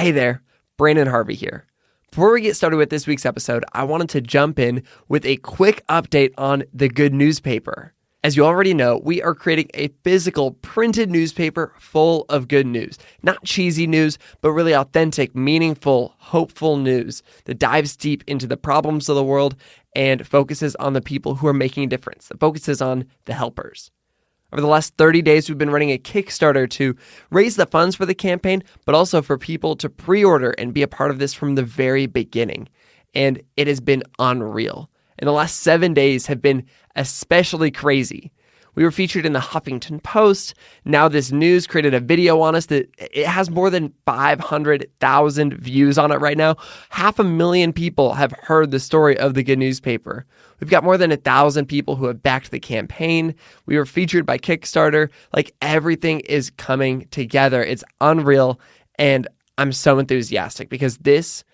Hey there, Branden Harvey here. Before we get started with this week's episode, I wanted to jump in with a quick update on the Good newspaper. As you already know, we are creating a physical printed newspaper full of good news. Not cheesy news, but really authentic, meaningful, hopeful news that dives deep into the problems of the world and focuses on the people who are making a difference, that focuses on the helpers. Over the last 30 days, we've been running a Kickstarter to raise the funds for the campaign, but also for people to pre-order and be a part of this from the very beginning. And it has been unreal. And the last 7 days have been especially crazy. We were featured in the Huffington Post. Now this news created a video on us that it has more than 500,000 views on it right now. 500,000 people have heard the story of the Good newspaper. We've got more than 1,000 people who have backed the campaign. We were featured by Kickstarter. Like, everything is coming together. It's unreal. And I'm so enthusiastic because this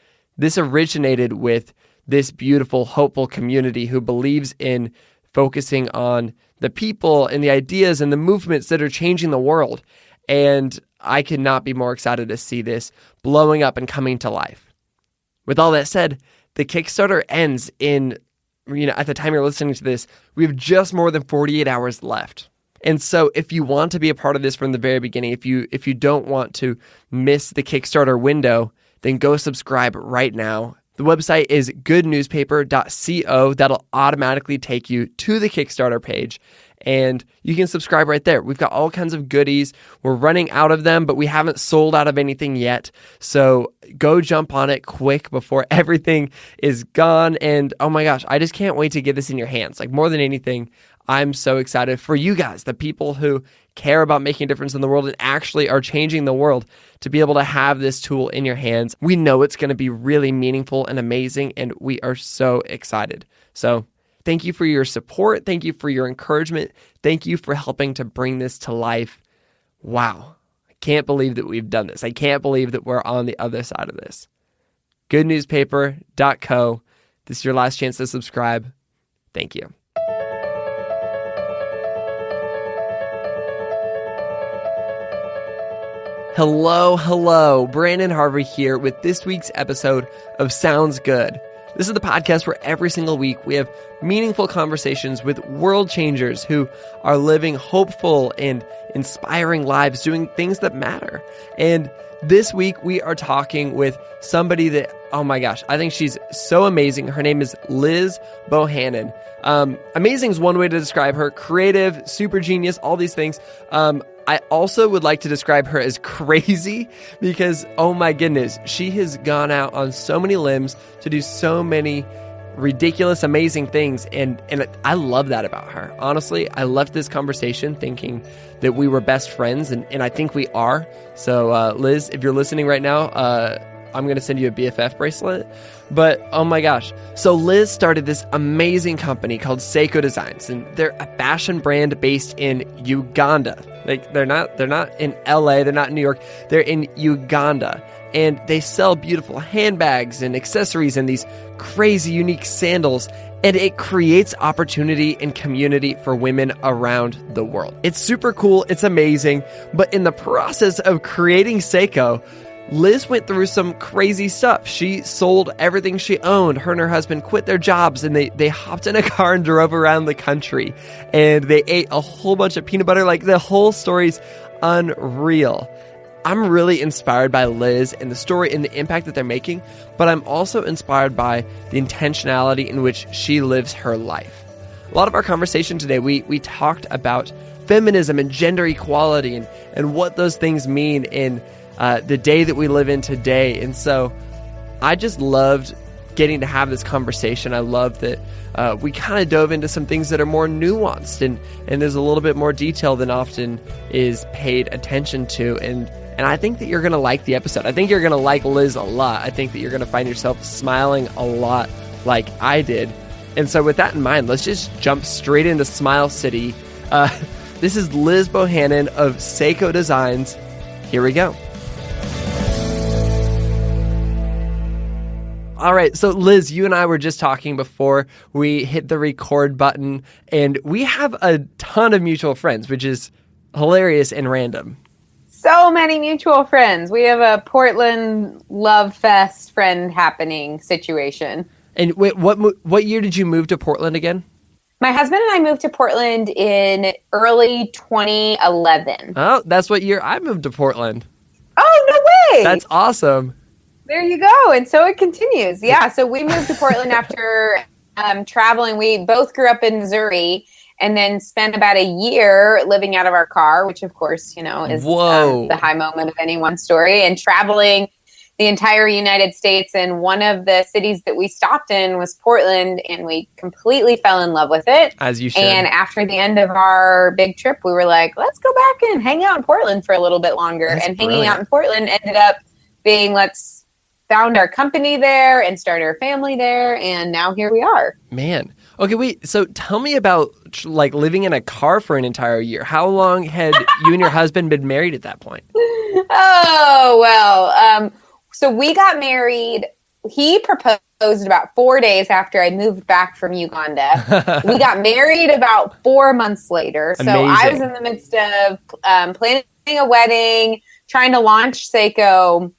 originated with this beautiful, hopeful community who believes in focusing on the people and the ideas and the movements that are changing the world. And I could not be more excited to see this blowing up and coming to life. With all that said, the Kickstarter ends in, at the time you're listening to this, we have just more than 48 hours left. And so if you want to be a part of this from the very beginning, if you don't want to miss the Kickstarter window, then go subscribe right now. The website is goodnewspaper.co. That'll automatically take you to the Kickstarter page, and you can subscribe right there. We've got all kinds of goodies. We're running out of them, but we haven't sold out of anything yet. So go jump on it quick before everything is gone. And oh my gosh, I just can't wait to get this in your hands. Like, more than anything, I'm so excited for you guys, the people who care about making a difference in the world and actually are changing the world, to be able to have this tool in your hands. We know it's going to be really meaningful and amazing, and we are so excited. So thank you for your support. Thank you for your encouragement. Thank you for helping to bring this to life. Wow. I can't believe that we've done this. I can't believe that we're on the other side of this. Goodnewspaper.co. This is your last chance to subscribe. Thank you. Hello, Branden Harvey here with this week's episode of Sounds Good. This is the podcast where every single week we have meaningful conversations with world changers who are living hopeful and inspiring lives, doing things that matter. And this week we are talking with somebody that, oh my gosh, I think she's so amazing. Her name is Liz Bohannon. Amazing is one way to describe her. Creative, super genius, all these things. I also would like to describe her as crazy because, oh my goodness, she has gone out on so many limbs to do so many ridiculous, amazing things. And I love that about her. Honestly, I left this conversation thinking that we were best friends, and I think we are. So, Liz, if you're listening right now, I'm going to send you a BFF bracelet. But oh my gosh. So Liz started this amazing company called Sseko Designs, and they're a fashion brand based in Uganda. Like, they're not in LA, they're not in New York, they're in Uganda. And they sell beautiful handbags and accessories and these crazy unique sandals, and it creates opportunity and community for women around the world. It's super cool, it's amazing, but in the process of creating Sseko, Liz went through some crazy stuff. She sold everything she owned. Her and her husband quit their jobs, and they hopped in a car and drove around the country, and they ate a whole bunch of peanut butter. Like, the whole story's unreal. I'm really inspired by Liz and the story and the impact that they're making, but I'm also inspired by the intentionality in which she lives her life. A lot of our conversation today, we talked about feminism and gender equality and what those things mean in the day that we live in today. And so I just loved getting to have this conversation. I love that we kind of dove into some things that are more nuanced and there's a little bit more detail than often is paid attention to. And I think that you're going to like the episode. I think you're going to like Liz a lot. I think that you're going to find yourself smiling a lot like I did. And so with that in mind, let's just jump straight into Smile City. This is Liz Bohannon of Sseko Designs. Here we go. All right, so Liz, you and I were just talking before we hit the record button, and we have a ton of mutual friends, which is hilarious and random. So many mutual friends. We have a Portland love fest friend happening situation. And wait, what year did you move to Portland again? My husband and I moved to Portland in early 2011. Oh, that's what year I moved to Portland. Oh, no way. That's awesome. There you go. And so it continues. Yeah. So we moved to Portland after traveling. We both grew up in Missouri and then spent about a year living out of our car, which of course, is the high moment of anyone's story, and traveling the entire United States. And one of the cities that we stopped in was Portland, and we completely fell in love with it. As you should. And after the end of our big trip, we were like, let's go back and hang out in Portland for a little bit longer. That's and brilliant. Hanging out in Portland ended up being, let's found our company there and started our family there. And now here we are. Man. Okay, wait. So tell me about like living in a car for an entire year. How long had you and your husband been married at that point? Oh, well, so we got married. He proposed about 4 days after I moved back from Uganda. We got married about 4 months later. So Amazing. I was in the midst of planning a wedding, trying to launch Sseko,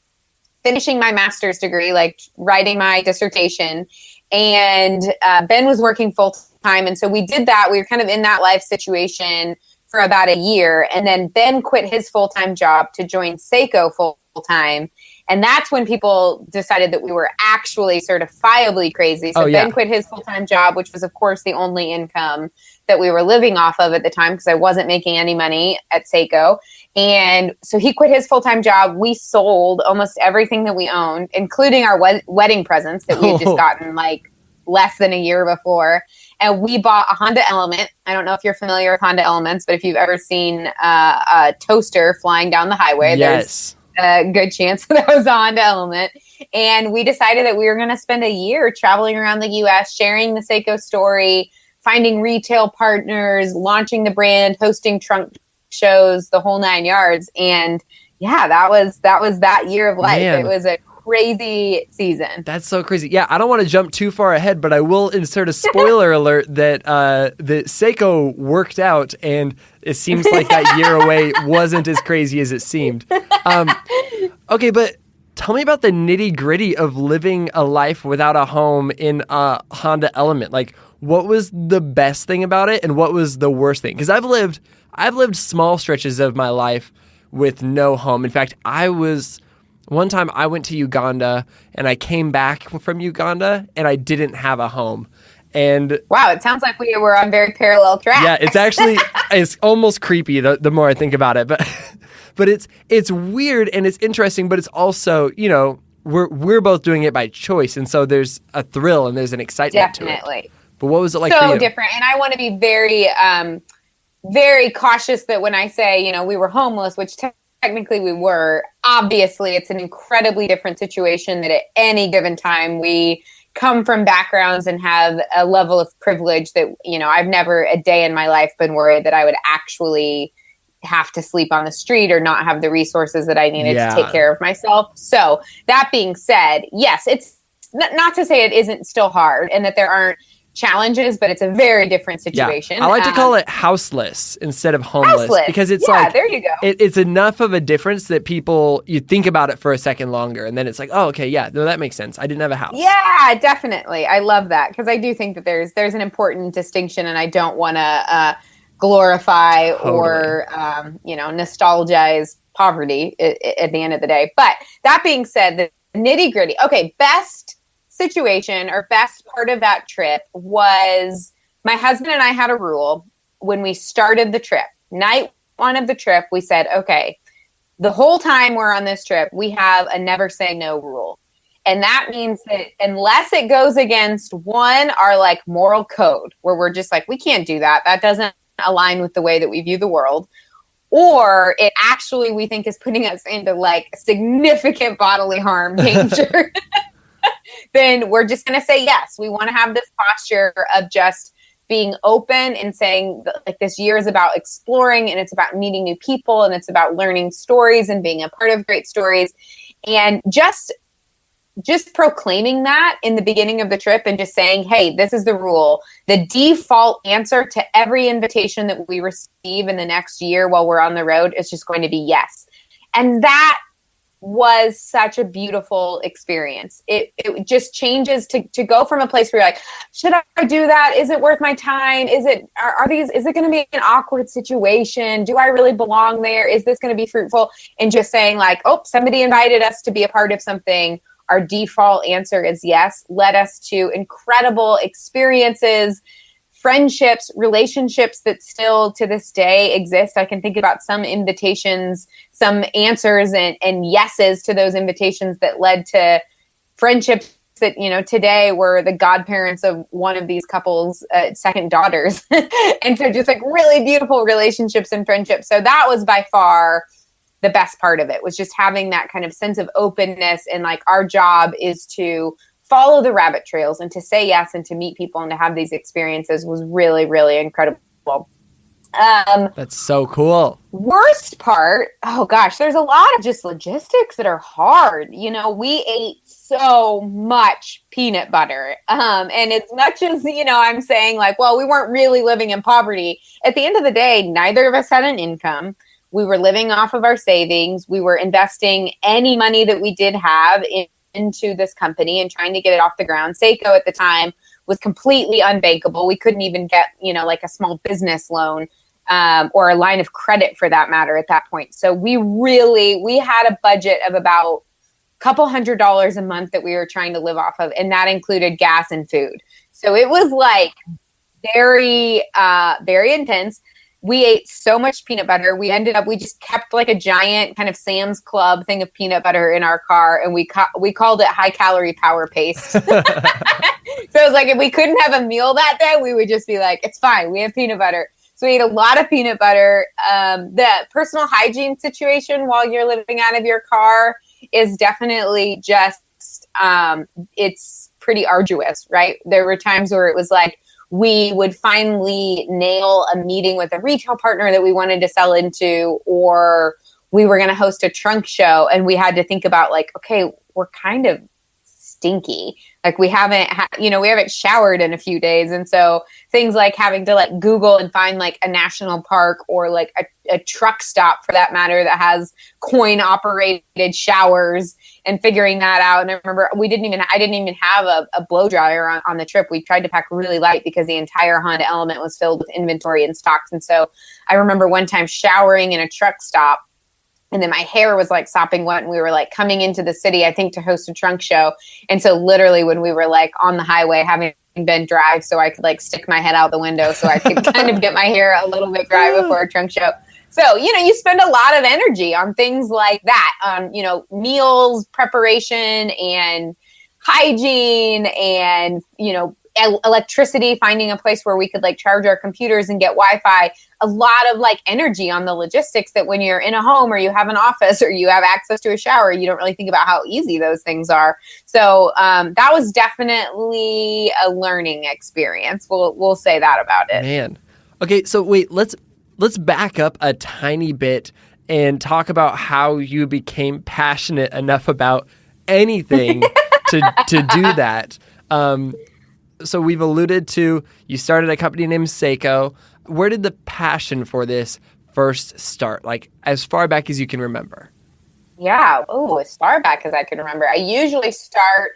finishing my master's degree, like writing my dissertation. And Ben was working full time. And so we did that. We were kind of in that life situation for about a year. And then Ben quit his full-time job to join Sseko full-time. And that's when people decided that we were actually certifiably crazy. So Ben quit his full-time job, which was, of course, the only income that we were living off of at the time because I wasn't making any money at Sseko. And so he quit his full-time job. We sold almost everything that we owned, including our wedding presents that we had just gotten like less than a year before. And we bought a Honda Element. I don't know if you're familiar with Honda Elements, but if you've ever seen a toaster flying down the highway, there's a good chance that was a Honda Element. And we decided that we were going to spend a year traveling around the U.S., sharing the Sseko story, finding retail partners, launching the brand, hosting trunk shows, the whole 9 yards. And yeah, that was that year of life. Man. It was a crazy season. That's so crazy. Yeah, I don't want to jump too far ahead, but I will insert a spoiler alert that the Sseko worked out, and it seems like that year away wasn't as crazy as it seemed. Okay, but tell me about the nitty gritty of living a life without a home in a Honda Element. Like, what was the best thing about it, and what was the worst thing? Because I've lived small stretches of my life with no home. In fact, one time I went to Uganda and I came back from Uganda and I didn't have a home. And wow, it sounds like we were on very parallel tracks. Yeah, it's almost creepy the more I think about it. But it's weird and it's interesting, but it's also, we're both doing it by choice. And so there's a thrill and there's an excitement to it. Definitely. But what was it like for you? So different. And I want to be very, very cautious that when I say, we were homeless, which technically we were, obviously it's an incredibly different situation that at any given time we come from backgrounds and have a level of privilege that, I've never a day in my life been worried that I would actually have to sleep on the street or not have the resources that I needed to take care of myself. So that being said, yes, it's not to say it isn't still hard and that there aren't challenges, but it's a very different situation. I like to call it houseless instead of homeless because it's there you go. It's enough of a difference that you think about it for a second longer and then it's like, oh, okay, yeah, no, that makes sense. I didn't have a house. Yeah, definitely. I love that because I do think that there's an important distinction, and I don't want to glorify or nostalgize poverty at the end of the day. But that being said, the nitty gritty. Okay, best situation or best part of that trip was my husband and I had a rule when we started the trip. Night one of the trip, we said, okay, the whole time we're on this trip, we have a never say no rule. And that means that unless it goes against our like moral code where we're just like, we can't do that. That doesn't align with the way that we view the world. Or it actually, we think, is putting us into like significant bodily harm, danger. Then we're just going to say yes. We want to have this posture of just being open and saying like this year is about exploring and it's about meeting new people and it's about learning stories and being a part of great stories. And just proclaiming that in the beginning of the trip and just saying, hey, this is the rule. The default answer to every invitation that we receive in the next year while we're on the road is just going to be yes. And that was such a beautiful experience. It just changes to go from a place where you're like, should I do that? Is it worth my time? Is it going to be an awkward situation? Do I really belong there? Is this going to be fruitful? And just saying like, oh, somebody invited us to be a part of something. Our default answer is yes, led us to incredible experiences, friendships, relationships that still to this day exist. I can think about some invitations, some answers and yeses to those invitations that led to friendships that, today were the godparents of one of these couples' second daughters. And so just like really beautiful relationships and friendships. So that was by far the best part of it, was just having that kind of sense of openness. And like our job is to follow the rabbit trails and to say yes and to meet people and to have these experiences was really, really incredible. That's so cool. Worst part, oh gosh, there's a lot of just logistics that are hard. We ate so much peanut butter. And as much as, I'm saying like, well, we weren't really living in poverty. At the end of the day, neither of us had an income. We were living off of our savings. We were investing any money that we did have into this company and trying to get it off the ground. Sseko at the time was completely unbankable. We couldn't even get, like a small business loan or a line of credit for that matter at that point. So we had a budget of about a couple $100 a month that we were trying to live off of. And that included gas and food. So it was like very, very intense. We ate so much peanut butter. We just kept like a giant kind of Sam's Club thing of peanut butter in our car. And we called it high calorie power paste. So it was like, if we couldn't have a meal that day, we would just be like, it's fine. We have peanut butter. So we ate a lot of peanut butter. The personal hygiene situation while you're living out of your car is definitely just, it's pretty arduous, right? There were times where it was like, we would finally nail a meeting with a retail partner that we wanted to sell into, or we were going to host a trunk show. And we had to think about like, okay, we're kind of stinky. Like we haven't showered in a few days. And so things like having to like Google and find like a national park or like a truck stop for that matter that has coin operated showers and figuring that out. And I remember I didn't even have a blow dryer on the trip. We tried to pack really light because the entire Honda Element was filled with inventory and stocks. And so I remember one time showering in a truck stop, and then my hair was like sopping wet, and we were like coming into the city, I think, to host a trunk show. And so literally when we were like on the highway, having been dry, so I could like stick my head out the window so I could kind of get my hair a little bit dry before a trunk show. So, you spend a lot of energy on things like that, meals, preparation and hygiene and, electricity, finding a place where we could like charge our computers and get Wi-Fi, a lot of like energy on the logistics that when you're in a home or you have an office or you have access to a shower, you don't really think about how easy those things are. So that was definitely a learning experience. We'll say that about it. Man. Okay. So wait, let's back up a tiny bit and talk about how you became passionate enough about anything to do that. So we've alluded to, you started a company named Sseko. Where did the passion for this first start? Like as far back as you can remember? Yeah. Oh, as far back as I can remember. I usually start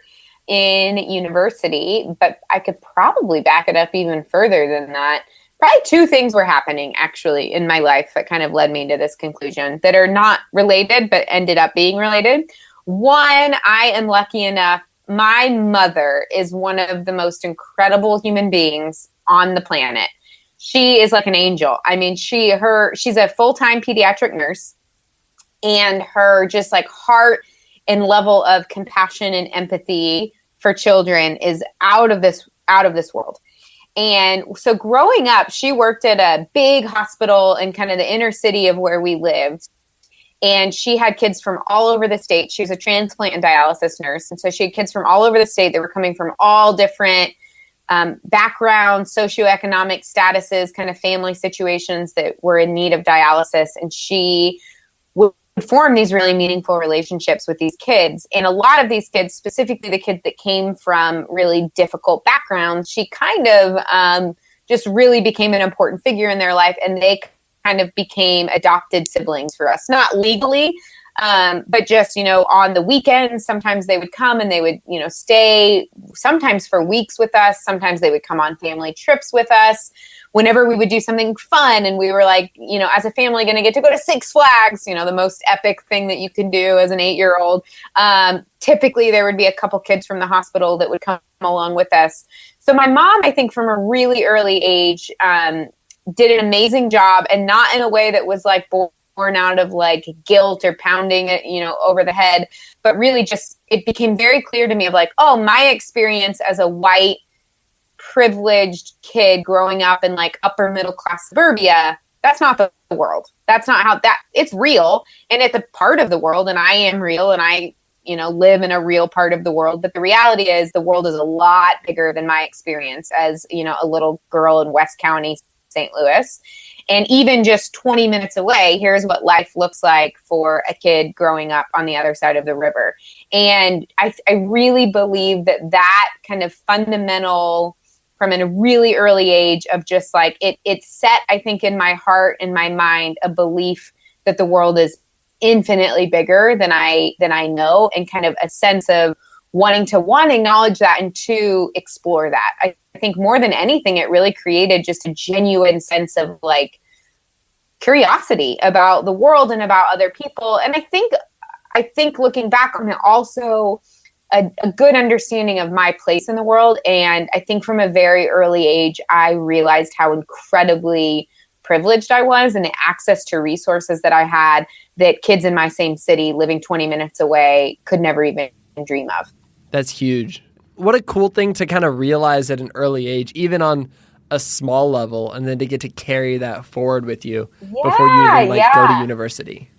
in university, but I could probably back it up even further than that. Probably two things were happening actually in my life that kind of led me to this conclusion that are not related, but ended up being related. One, I am lucky enough. My mother is one of the most incredible human beings on the planet. She is like an angel. I mean, she's a full-time pediatric nurse, and her just like heart and level of compassion and empathy for children is out of this world. And so growing up, she worked at a big hospital in kind of the inner city of where we lived. And she had kids from all over the state. She was a transplant and dialysis nurse. And so she had kids from all over the state that were coming from all different backgrounds, socioeconomic statuses, kind of family situations that were in need of dialysis. And she would form these really meaningful relationships with these kids. And a lot of these kids, specifically the kids that came from really difficult backgrounds, she kind of just really became an important figure in their life. And they kind of became adopted siblings for us, not legally, But just, on the weekends, sometimes they would come and they would, stay sometimes for weeks with us. Sometimes they would come on family trips with us whenever we would do something fun. And we were like, as a family going to get to go to Six Flags, the most epic thing that you can do as an 8-year-old. Typically there would be a couple kids from the hospital that would come along with us. So my mom, I think from a really early age, did an amazing job, and not in a way that was like born out of like guilt or pounding it, over the head, but really just, it became very clear to me of like, oh, my experience as a white, privileged kid growing up in like upper middle class suburbia, that's not the world. That's not how it's real. And it's a part of the world, and I am real, and I, live in a real part of the world. But the reality is the world is a lot bigger than my experience as, a little girl in West County, St. Louis. And even just 20 minutes away, here's what life looks like for a kid growing up on the other side of the river. And I really believe that kind of fundamental, from a really early age of just like, it set, I think, in my heart and my mind, a belief that the world is infinitely bigger than I know, and kind of a sense of wanting to, one, acknowledge that, and two, explore that. I think more than anything, it really created just a genuine sense of like curiosity about the world and about other people. And I think looking back on it, also a good understanding of my place in the world. And I think from a very early age, I realized how incredibly privileged I was, and the access to resources that I had that kids in my same city living 20 minutes away could never even dream of. That's huge. What a cool thing to kind of realize at an early age, even on a small level, and then to get to carry that forward with you before you even go to university.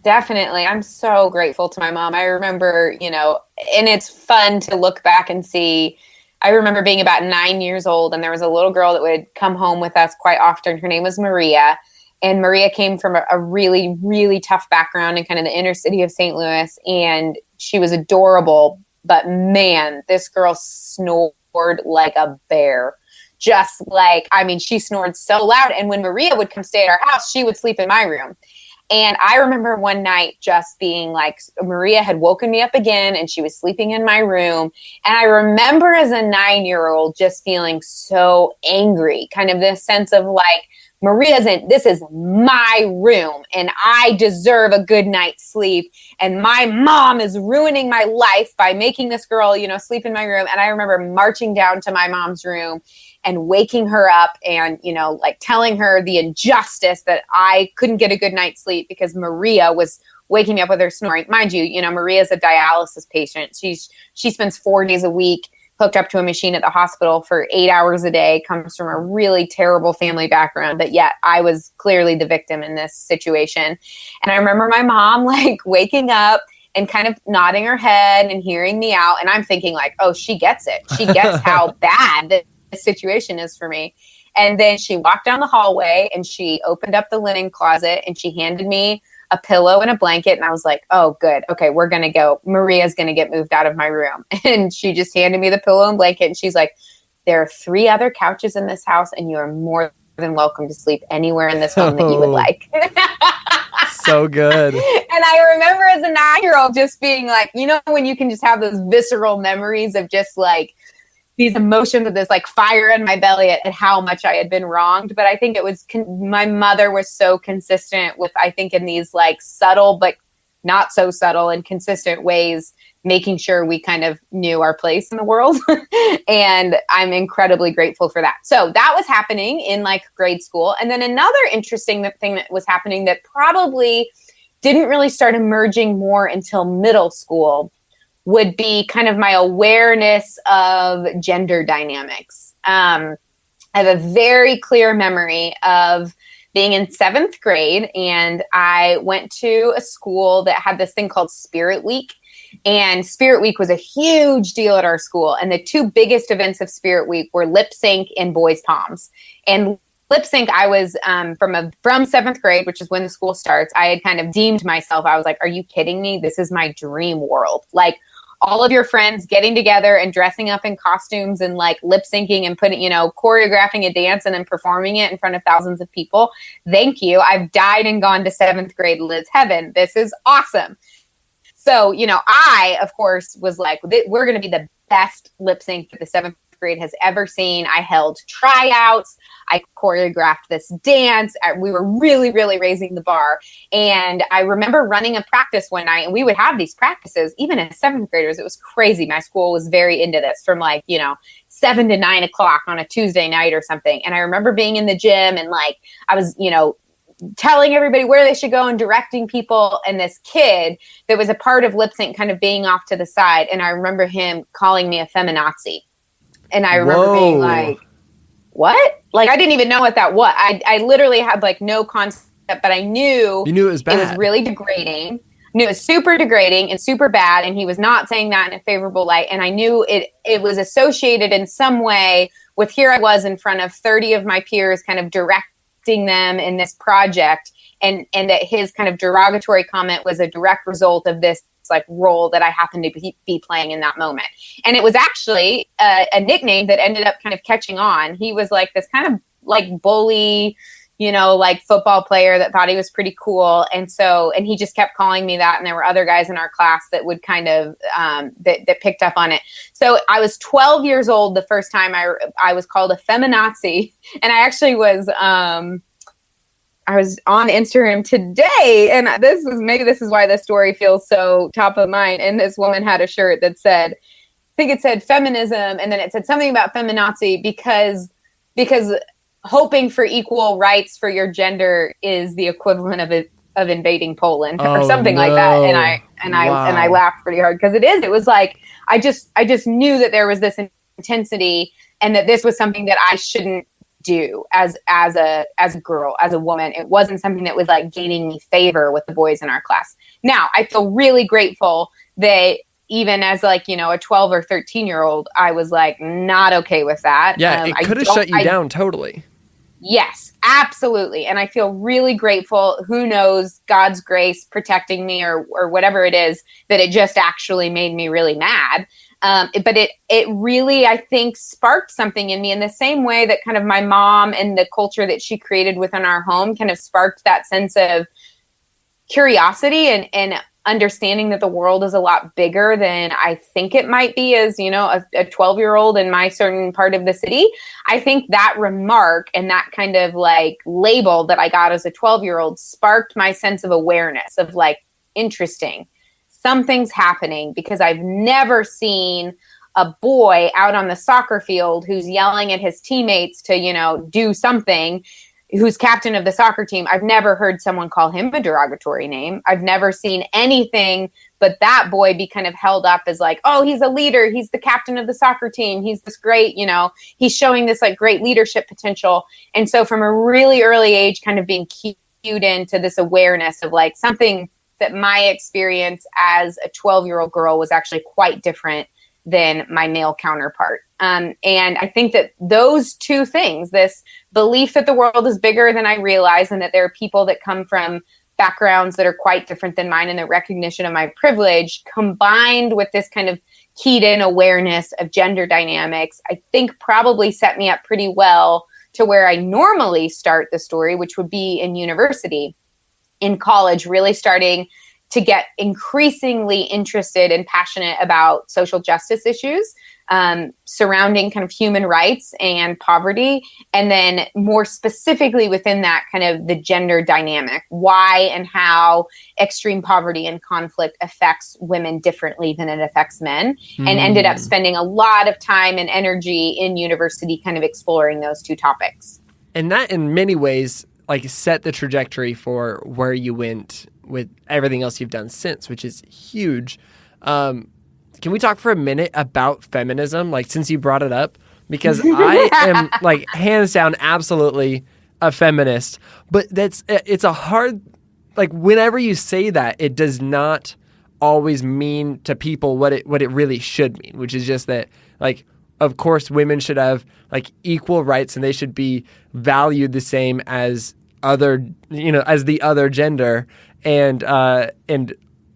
Definitely. I'm so grateful to my mom. I remember, and it's fun to look back and see. I remember being about 9 years old, and there was a little girl that would come home with us quite often. Her name was Maria. And Maria came from a really, really tough background in kind of the inner city of St. Louis. And she was adorable. But man, this girl snored like a bear. Just like, she snored so loud. And when Maria would come stay at our house, she would sleep in my room. And I remember one night just being like, Maria had woken me up again, and she was sleeping in my room. And I remember as a 9-year-old just feeling so angry, kind of this sense of like, this is my room, and I deserve a good night's sleep. And my mom is ruining my life by making this girl, sleep in my room. And I remember marching down to my mom's room and waking her up and, like telling her the injustice that I couldn't get a good night's sleep because Maria was waking me up with her snoring. Mind you, Maria's a dialysis patient. She spends 4 days a week hooked up to a machine at the hospital for 8 hours a day, comes from a really terrible family background. But yet I was clearly the victim in this situation. And I remember my mom like waking up and kind of nodding her head and hearing me out. And I'm thinking like, oh, she gets it. She gets how bad the situation is for me. And then she walked down the hallway and she opened up the linen closet and she handed me a pillow and a blanket. And I was like, oh, good. Okay, we're going to go. Maria's going to get moved out of my room. And she just handed me the pillow and blanket. And she's like, there are 3 other couches in this house, and you are more than welcome to sleep anywhere in this home that you would like. So good. And I remember as a 9-year-old just being like, when you can just have those visceral memories of just like these emotions of this like fire in my belly at how much I had been wronged. But I think it was, my mother was so consistent with, I think in these like subtle, but not so subtle and consistent ways, making sure we kind of knew our place in the world. And I'm incredibly grateful for that. So that was happening in like grade school. And then another interesting thing that was happening that probably didn't really start emerging more until middle school would be kind of my awareness of gender dynamics. I have a very clear memory of being in 7th grade, and I went to a school that had this thing called Spirit Week. And Spirit Week was a huge deal at our school. And the 2 biggest events of Spirit Week were lip sync and boys' toms. And lip sync, I was from 7th grade, which is when the school starts. I had kind of deemed myself, I was like, are you kidding me? This is my dream world. Like, all of your friends getting together and dressing up in costumes and like lip syncing and putting, choreographing a dance and then performing it in front of thousands of people. Thank you. I've died and gone to 7th grade Liz heaven. This is awesome. So, I, of course, was like, we're going to be the best lip sync that the 7th grade has ever seen. I held tryouts. I choreographed this dance. We were really, really raising the bar. And I remember running a practice one night, and we would have these practices, even as 7th graders. It was crazy. My school was very into this from 7 to 9 o'clock on a Tuesday night or something. And I remember being in the gym and I was, telling everybody where they should go and directing people. And this kid that was a part of lip sync kind of being off to the side. And I remember him calling me a feminazi. And I remember being like, what? I didn't even know what that was. I literally had no concept, but I knew you knew it was bad. It was really degrading. I knew it was super degrading and super bad. And he was not saying that in a favorable light. And I knew it was associated in some way with, here I was in front of 30 of my peers kind of directing them in this project. And that his kind of derogatory comment was a direct result of this role that I happened to be playing in that moment. And it was actually a nickname that ended up kind of catching on. He was this kind of bully, football player that thought he was pretty cool. And he just kept calling me that. And there were other guys in our class that would kind of, that picked up on it. So I was 12 years old the first time I was called a feminazi. And I actually I was on Instagram today, and this is why this story feels so top of mind. And this woman had a shirt that said, I think it said feminism, and then it said something about feminazi because hoping for equal rights for your gender is the equivalent of invading Poland or something like that. And I laughed pretty hard because it was I just knew that there was this intensity and that this was something that I shouldn't do as a girl, as a woman. It wasn't something that was gaining me favor with the boys in our class. Now, I feel really grateful that even as a 12 or 13-year-old, I was not okay with that. Yeah, it could have shut you down totally. Yes, absolutely. And I feel really grateful. Who knows, God's grace protecting me or whatever it is, that it just actually made me really mad. But it really, I think, sparked something in me in the same way that kind of my mom and the culture that she created within our home kind of sparked that sense of curiosity and understanding that the world is a lot bigger than I think it might be as, a 12-year-old in my certain part of the city. I think that remark and that kind of label that I got as a 12-year-old sparked my sense of awareness of interesting. Something's happening, because I've never seen a boy out on the soccer field who's yelling at his teammates to, do something, who's captain of the soccer team. I've never heard someone call him a derogatory name. I've never seen anything but that boy be kind of held up as oh, he's a leader. He's the captain of the soccer team. He's this great, he's showing this great leadership potential. And so from a really early age, kind of being cued into this awareness of something that my experience as a 12-year-old girl was actually quite different than my male counterpart. And I think that those two things, this belief that the world is bigger than I realize, and that there are people that come from backgrounds that are quite different than mine, and the recognition of my privilege, combined with this kind of keyed in awareness of gender dynamics, I think probably set me up pretty well to where I normally start the story, which would be in university. In college, really starting to get increasingly interested and passionate about social justice issues surrounding kind of human rights and poverty. And then more specifically within that, kind of the gender dynamic, why and how extreme poverty and conflict affects women differently than it affects men, and ended up spending a lot of time and energy in university kind of exploring those two topics. And that in many ways set the trajectory for where you went with everything else you've done since, which is huge. Can we talk for a minute about feminism? Since you brought it up, because I am hands down, absolutely a feminist, but it's a hard, whenever you say that, it does not always mean to people what it really should mean, which is just that, of course, women should have equal rights, and they should be valued the same as as the other gender. And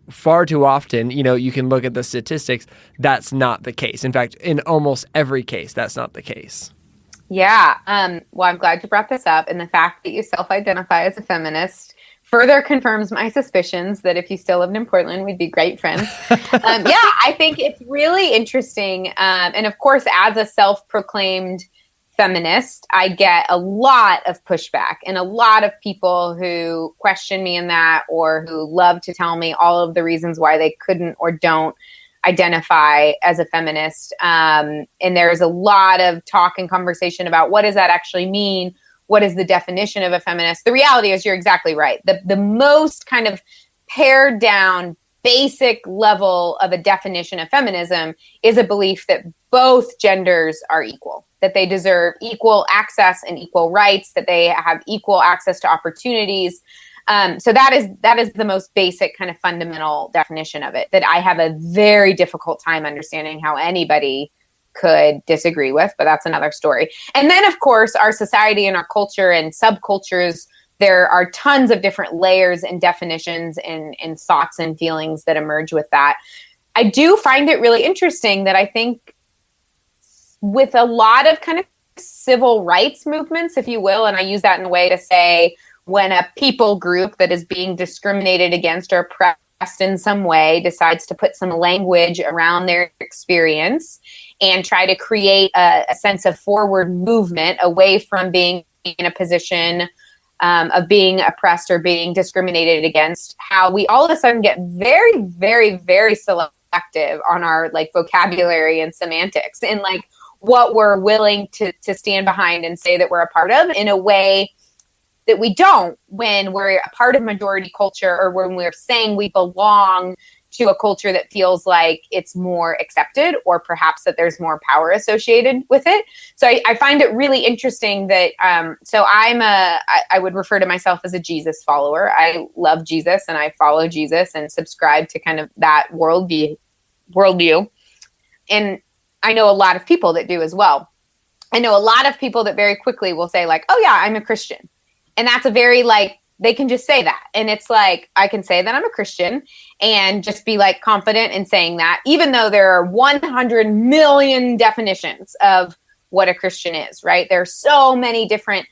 far too often, you can look at the statistics, that's not the case. In fact, in almost every case, that's not the case. Yeah. Well, I'm glad you brought this up. And the fact that you self-identify as a feminist further confirms my suspicions that if you still lived in Portland, we'd be great friends. I think it's really interesting. And of course, as a self-proclaimed feminist, I get a lot of pushback and a lot of people who question me in that, or who love to tell me all of the reasons why they couldn't or don't identify as a feminist. And there's a lot of talk and conversation about what does that actually mean? What is the definition of a feminist? The reality is you're exactly right. The most kind of pared down basic level of a definition of feminism is a belief that both genders are equal, that they deserve equal access and equal rights, that they have equal access to opportunities. So that is the most basic kind of fundamental definition of it, that I have a very difficult time understanding how anybody could disagree with, but that's another story. And then, of course, our society and our culture and subcultures, there are tons of different layers and definitions and thoughts and feelings that emerge with that. I do find it really interesting that I think with a lot of kind of civil rights movements, if you will, and I use that in a way to say when a people group that is being discriminated against or oppressed in some way decides to put some language around their experience and try to create a sense of forward movement away from being in a position of being oppressed or being discriminated against, how we all of a sudden get very, very, very selective on our like vocabulary and semantics and like what we're willing to stand behind and say that we're a part of, in a way that we don't when we're a part of majority culture, or when we're saying we belong to a culture that feels like it's more accepted, or perhaps that there's more power associated with it. So I find it really interesting that, so I would refer to myself as a Jesus follower. I love Jesus and I follow Jesus and subscribe to kind of that worldview. And I know a lot of people that do as well. I know a lot of people that very quickly will say like, oh yeah, I'm a Christian. And that's a very like, they can just say that. And it's like, I can say that I'm a Christian and just be like confident in saying that, even though there are 100 million definitions of what a Christian is, right? There are so many different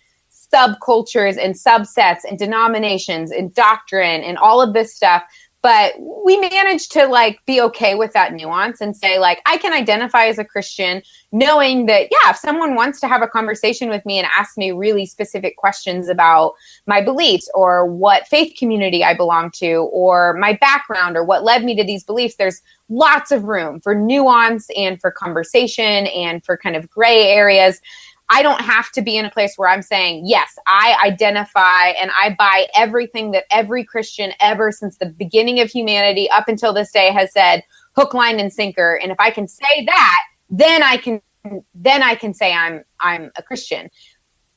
subcultures and subsets and denominations and doctrine and all of this stuff. But we manage to like be okay with that nuance and say like, I can identify as a Christian knowing that, yeah, if someone wants to have a conversation with me and ask me really specific questions about my beliefs or what faith community I belong to or my background or what led me to these beliefs, there's lots of room for nuance and for conversation and for kind of gray areas. I don't have to be in a place where I'm saying, yes, I identify and I buy everything that every Christian ever since the beginning of humanity up until this day has said, hook, line, and sinker. And if I can say that, then I can say I'm a Christian.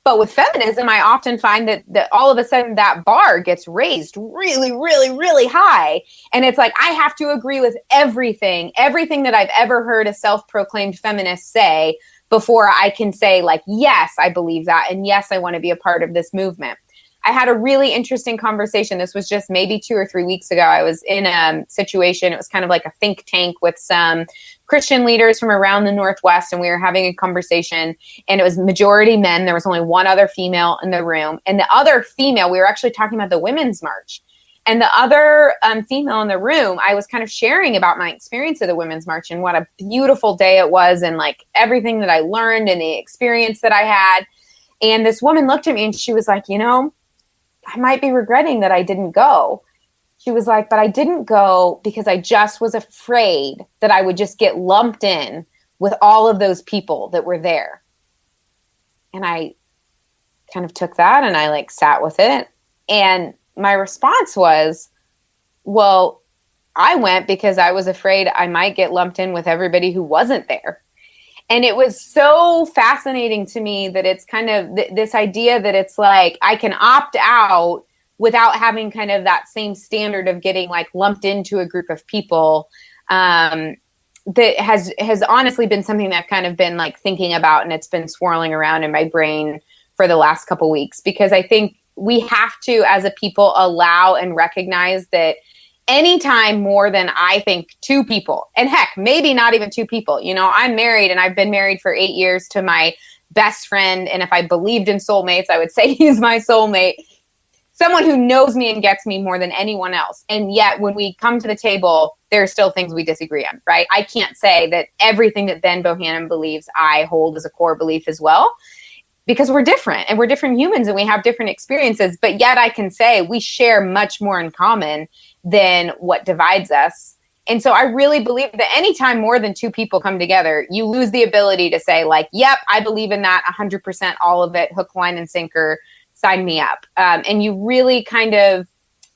But with feminism, I often find that all of a sudden that bar gets raised really, really, really high. And it's like, I have to agree with everything that I've ever heard a self-proclaimed feminist say before I can say like, yes, I believe that. And yes, I want to be a part of this movement. I had a really interesting conversation. This was just maybe 2 or 3 weeks ago. I was in a situation, it was kind of like a think tank with some Christian leaders from around the Northwest. And we were having a conversation and it was majority men. There was only one other female in the room. And the other female, we were actually talking about the Women's March. And the other female in the room, I was kind of sharing about my experience of the Women's March and what a beautiful day it was and like everything that I learned and the experience that I had. And this woman looked at me and she was like, you know, I might be regretting that I didn't go. She was like, but I didn't go because I just was afraid that I would just get lumped in with all of those people that were there. And I kind of took that and I like sat with it. And my response was, well, I went because I was afraid I might get lumped in with everybody who wasn't there. And it was so fascinating to me that it's kind of this idea that it's like I can opt out without having kind of that same standard of getting like lumped into a group of people. That has honestly been something that I've kind of been like thinking about, and it's been swirling around in my brain for the last couple weeks, because I think we have to, as a people, allow and recognize that anytime more than I think 2 people, and heck, maybe not even 2 people, you know, I'm married and I've been married for 8 years to my best friend. And if I believed in soulmates, I would say he's my soulmate. someone who knows me and gets me more than anyone else. And yet when we come to the table, there are still things we disagree on, right? I can't say that everything that Ben Bohannon believes I hold as a core belief as well, because we're different and we're different humans and we have different experiences. But yet I can say we share much more in common than what divides us. And so I really believe that anytime more than two people come together, you lose the ability to say like, yep, I believe in that 100%, all of it, hook, line, and sinker, sign me up. And you really kind of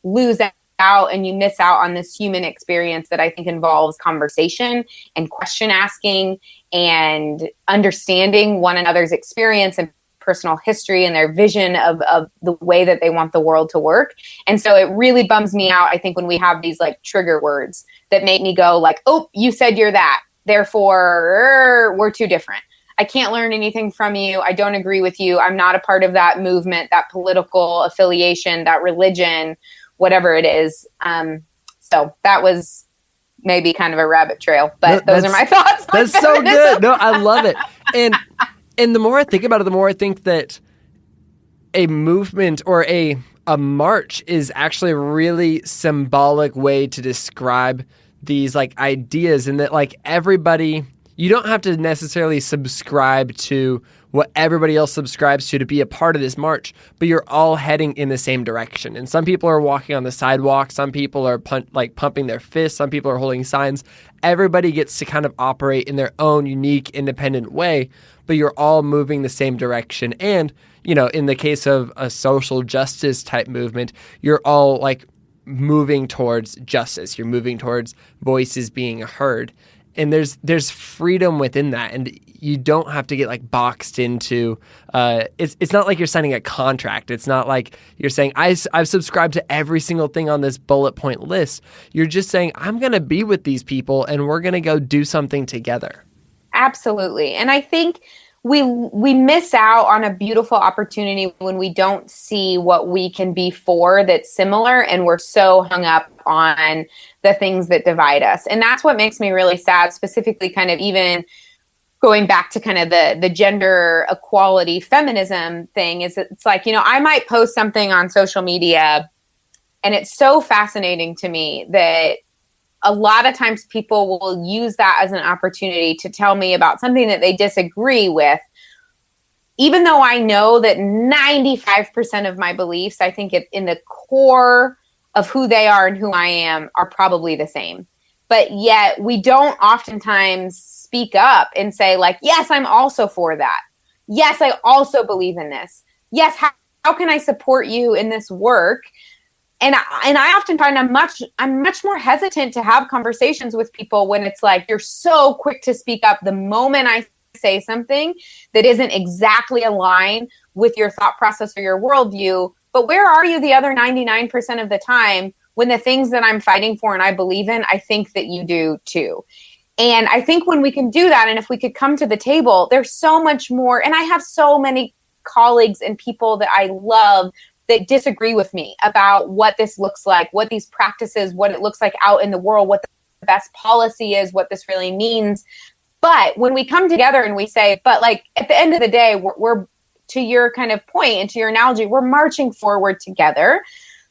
lose out and you miss out on this human experience that I think involves conversation and question asking and understanding one another's experience and personal history and their vision of the way that they want the world to work. And so it really bums me out, I think, when we have these like trigger words that make me go like, oh, you said you're that, therefore we're too different. I can't learn anything from you. I don't agree with you. I'm not a part of that movement, that political affiliation, that religion, whatever it is. So that was maybe kind of a rabbit trail, but those are my thoughts. That's so good. No, I love it. And the more I think about it, the more I think that a movement or a march is actually a really symbolic way to describe these like ideas, and that like everybody, you don't have to necessarily subscribe to what everybody else subscribes to be a part of this march, but you're all heading in the same direction. And some people are walking on the sidewalk, some people are pumping their fists, some people are holding signs. Everybody gets to kind of operate in their own unique, independent way, but you're all moving the same direction. And, you know, in the case of a social justice type movement, you're all like moving towards justice. You're moving towards voices being heard. And there's freedom within that, and you don't have to get like boxed into. It's not like you're signing a contract. It's not like you're saying I've subscribed to every single thing on this bullet point list. You're just saying I'm going to be with these people, and we're going to go do something together. Absolutely, and I think we miss out on a beautiful opportunity when we don't see what we can be for that's similar, and we're so hung up on the things that divide us. And that's what makes me really sad, specifically kind of even going back to kind of the gender equality feminism thing. Is it's like, you know, I might post something on social media, and it's so fascinating to me that a lot of times people will use that as an opportunity to tell me about something that they disagree with, even though I know that 95% of my beliefs, I think in the core of who they are and who I am, are probably the same. But yet we don't oftentimes speak up and say like, yes, I'm also for that. Yes, I also believe in this. Yes, how can I support you in this work? And I often find I'm much more hesitant to have conversations with people when it's like, you're so quick to speak up the moment I say something that isn't exactly aligned with your thought process or your worldview. But where are you the other 99% of the time when the things that I'm fighting for and I believe in, I think that you do too. And I think when we can do that, and if we could come to the table, there's so much more. And I have so many colleagues and people that I love that disagree with me about what this looks like, what these practices, what it looks like out in the world, what the best policy is, what this really means. But when we come together and we say, but like at the end of the day, we're to your kind of point and to your analogy, we're marching forward together.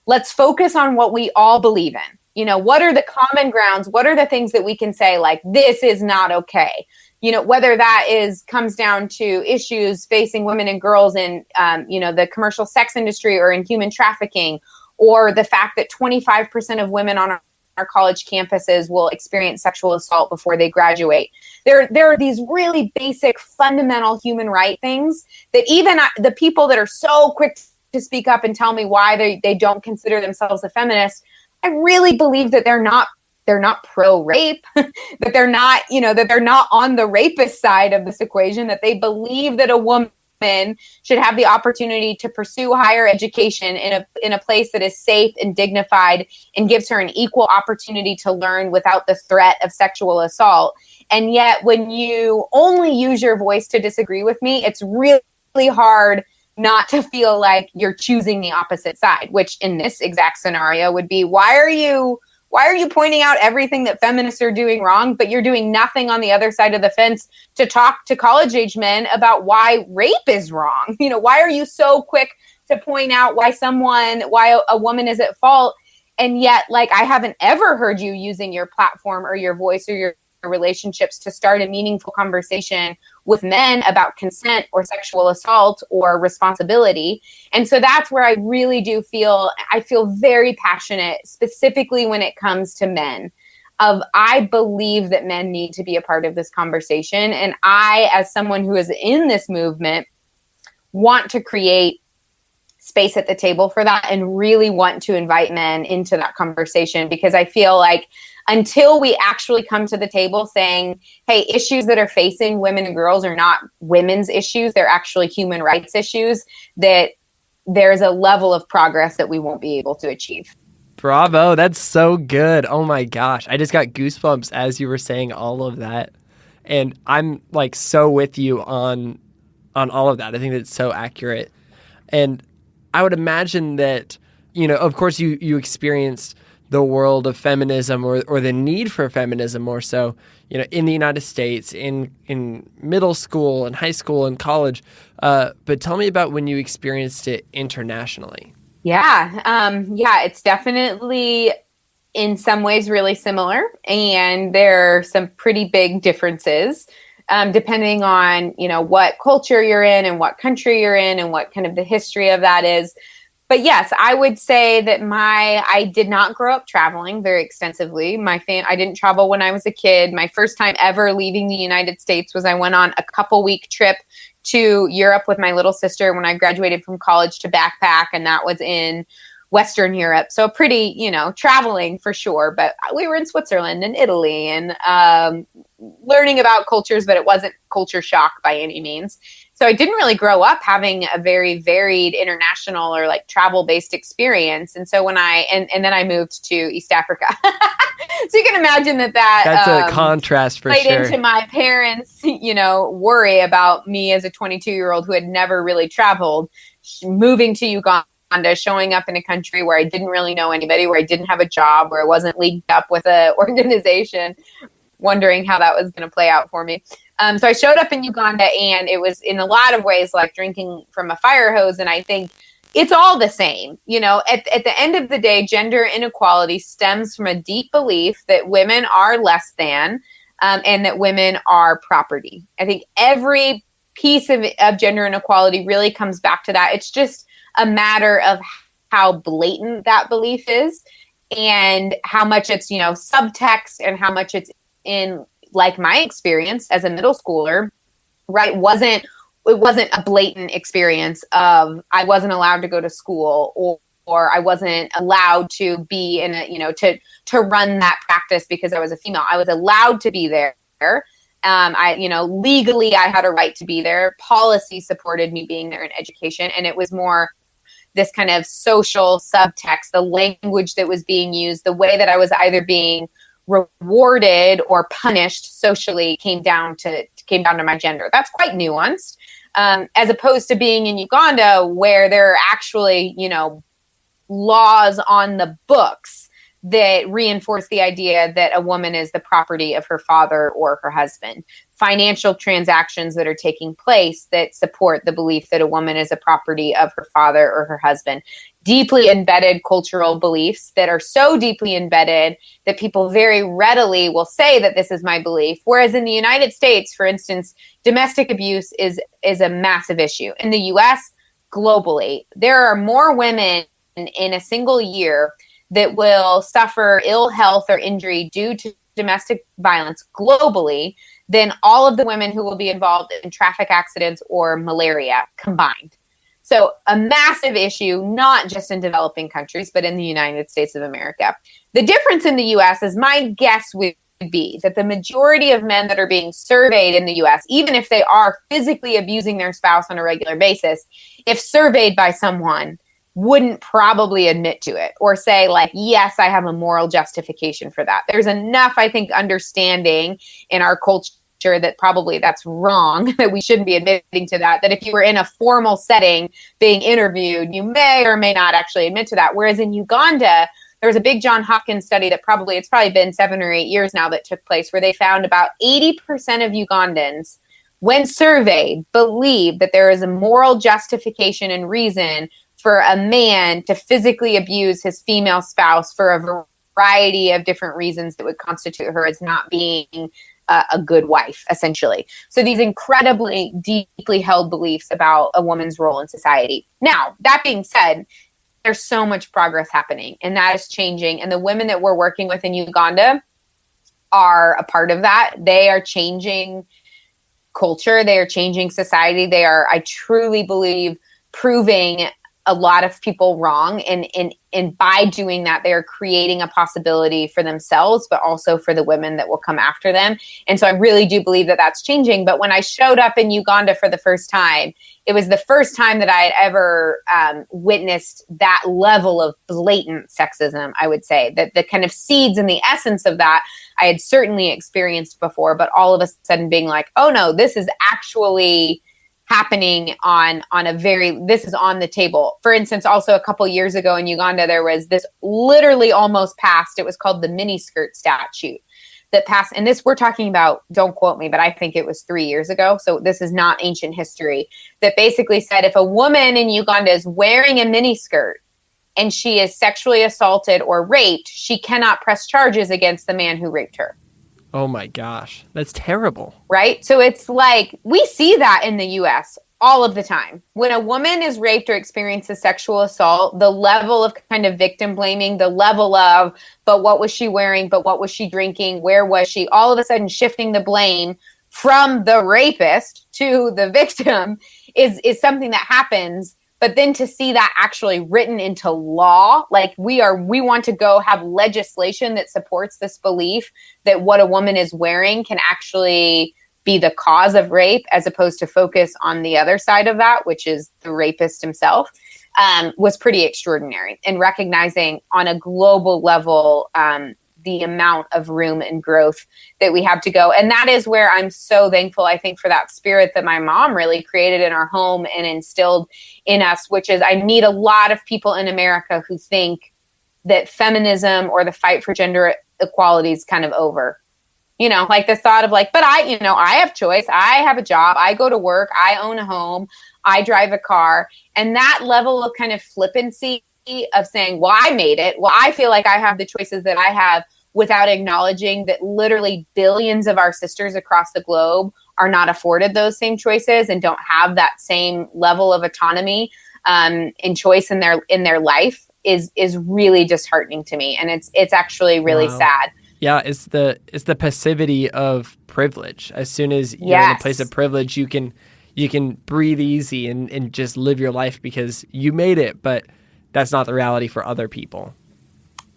Let's focus on what we all believe in. You know, what are the common grounds? What are the things that we can say like, this is not okay? You know, whether that comes down to issues facing women and girls in, the commercial sex industry or in human trafficking, or the fact that 25% of women on our college campuses will experience sexual assault before they graduate. There are these really basic, fundamental human right things that even the people that are so quick to speak up and tell me why they don't consider themselves a feminist, I really believe that they're not pro-rape, that they're not, that they're not on the rapist side of this equation, that they believe that a woman should have the opportunity to pursue higher education in a place that is safe and dignified and gives her an equal opportunity to learn without the threat of sexual assault. And yet when you only use your voice to disagree with me, it's really hard not to feel like you're choosing the opposite side, which in this exact scenario would be, why are you pointing out everything that feminists are doing wrong, but you're doing nothing on the other side of the fence to talk to college age men about why rape is wrong? You know, why are you so quick to point out why a woman is at fault. And yet, like, I haven't ever heard you using your platform or your voice or your relationships to start a meaningful conversation with men about consent or sexual assault or responsibility. And so that's where I really do feel very passionate, specifically when it comes to men. I believe that men need to be a part of this conversation. And I, as someone who is in this movement, want to create space at the table for that and really want to invite men into that conversation, because I feel like until we actually come to the table saying, hey, issues that are facing women and girls are not women's issues, they're actually human rights issues, that there's a level of progress that we won't be able to achieve. Bravo. That's so good. Oh my gosh. I just got goosebumps as you were saying all of that. And I'm like so with you on all of that. I think that's so accurate. And I would imagine that, of course you experienced the world of feminism or the need for feminism more so, in the United States, in middle school and high school and college. But tell me about when you experienced it internationally. Yeah. It's definitely in some ways really similar. And there are some pretty big differences depending on, what culture you're in and what country you're in and what kind of the history of that is. But yes, I would say that I did not grow up traveling very extensively. I didn't travel when I was a kid. My first time ever leaving the United States was I went on a couple-week trip to Europe with my little sister when I graduated from college to backpack, and that was in Western Europe. So pretty, traveling for sure. But we were in Switzerland and Italy and learning about cultures, but it wasn't culture shock by any means. So I didn't really grow up having a very varied international or like travel-based experience. And so when and then I moved to East Africa. So you can imagine that's a contrast for played sure. Into my parents, worry about me as a 22-year-old who had never really traveled, moving to Uganda, showing up in a country where I didn't really know anybody, where I didn't have a job, where I wasn't linked up with an organization, wondering how that was going to play out for me. So I showed up in Uganda, and it was in a lot of ways like drinking from a fire hose. And I think it's all the same. At the end of the day, gender inequality stems from a deep belief that women are less than and that women are property. I think every piece of gender inequality really comes back to that. It's just a matter of how blatant that belief is and how much it's, subtext and how much it's in, like my experience as a middle schooler, right? It wasn't a blatant experience of I wasn't allowed to go to school or I wasn't allowed to be in a, to run that practice because I was a female. I was allowed to be there. Legally I had a right to be there. Policy supported me being there in education. And it was more this kind of social subtext, the language that was being used, the way that I was either being rewarded or punished socially came down to my gender. That's quite nuanced, as opposed to being in Uganda where there are actually, laws on the books that reinforce the idea that a woman is the property of her father or her husband. Financial transactions that are taking place that support the belief that a woman is a property of her father or her husband. Deeply embedded cultural beliefs that are so deeply embedded that people very readily will say that this is my belief. Whereas in the United States, for instance, domestic abuse is a massive issue. In the US, globally, there are more women in a single year that will suffer ill health or injury due to domestic violence globally than all of the women who will be involved in traffic accidents or malaria combined. So a massive issue, not just in developing countries, but in the United States of America. The difference in the U.S. is my guess would be that the majority of men that are being surveyed in the U.S., even if they are physically abusing their spouse on a regular basis, if surveyed by someone, wouldn't probably admit to it or say like, yes, I have a moral justification for that. There's enough, I think, understanding in our culture that probably that's wrong, that we shouldn't be admitting to that, that if you were in a formal setting being interviewed, you may or may not actually admit to that. Whereas in Uganda, there was a big John Hopkins study that it's probably been 7 or 8 years now that took place where they found about 80% of Ugandans, when surveyed, believe that there is a moral justification and reason for a man to physically abuse his female spouse for a variety of different reasons that would constitute her as not being a good wife, essentially. So these incredibly deeply held beliefs about a woman's role in society. Now, that being said, there's so much progress happening, and that is changing. And the women that we're working with in Uganda are a part of that. They are changing culture. They are changing society. They are, I truly believe, proving a lot of people wrong. And by doing that, they are creating a possibility for themselves, but also for the women that will come after them. And so I really do believe that that's changing. But when I showed up in Uganda for the first time, it was the first time that I had ever witnessed that level of blatant sexism, I would say. That the kind of seeds and the essence of that I had certainly experienced before, but all of a sudden being like, oh no, this is actually happening on a very, this is on the table. For instance, also a couple years ago in Uganda, there was this literally almost passed, it was called the miniskirt statute that passed. And this, we're talking about, don't quote me, but I think it was 3 years ago. So this is not ancient history, that basically said if a woman in Uganda is wearing a miniskirt and she is sexually assaulted or raped, she cannot press charges against the man who raped her. Oh my gosh, that's terrible. Right? So it's like, we see that in the US all of the time. When a woman is raped or experiences sexual assault, the level of kind of victim blaming, the level of, but what was she wearing? But what was she drinking? Where was she? All of a sudden shifting the blame from the rapist to the victim is something that happens. But then to see that actually written into law, like we want to go have legislation that supports this belief that what a woman is wearing can actually be the cause of rape, as opposed to focus on the other side of that, which is the rapist himself, was pretty extraordinary. And recognizing on a global level the amount of room and growth that we have to go. And that is where I'm so thankful, I think, for that spirit that my mom really created in our home and instilled in us, which is I meet a lot of people in America who think that feminism or the fight for gender equality is kind of over. You know, like the thought of like, but I have choice. I have a job. I go to work. I own a home. I drive a car. And that level of kind of flippancy of saying, well, I made it. Well, I feel like I have the choices that I have, without acknowledging that literally billions of our sisters across the globe are not afforded those same choices and don't have that same level of autonomy and choice in their life is really disheartening to me. And it's actually really sad. Yeah, it's the passivity of privilege. As soon as you're in a place of privilege, you can breathe easy and just live your life because you made it, but that's not the reality for other people.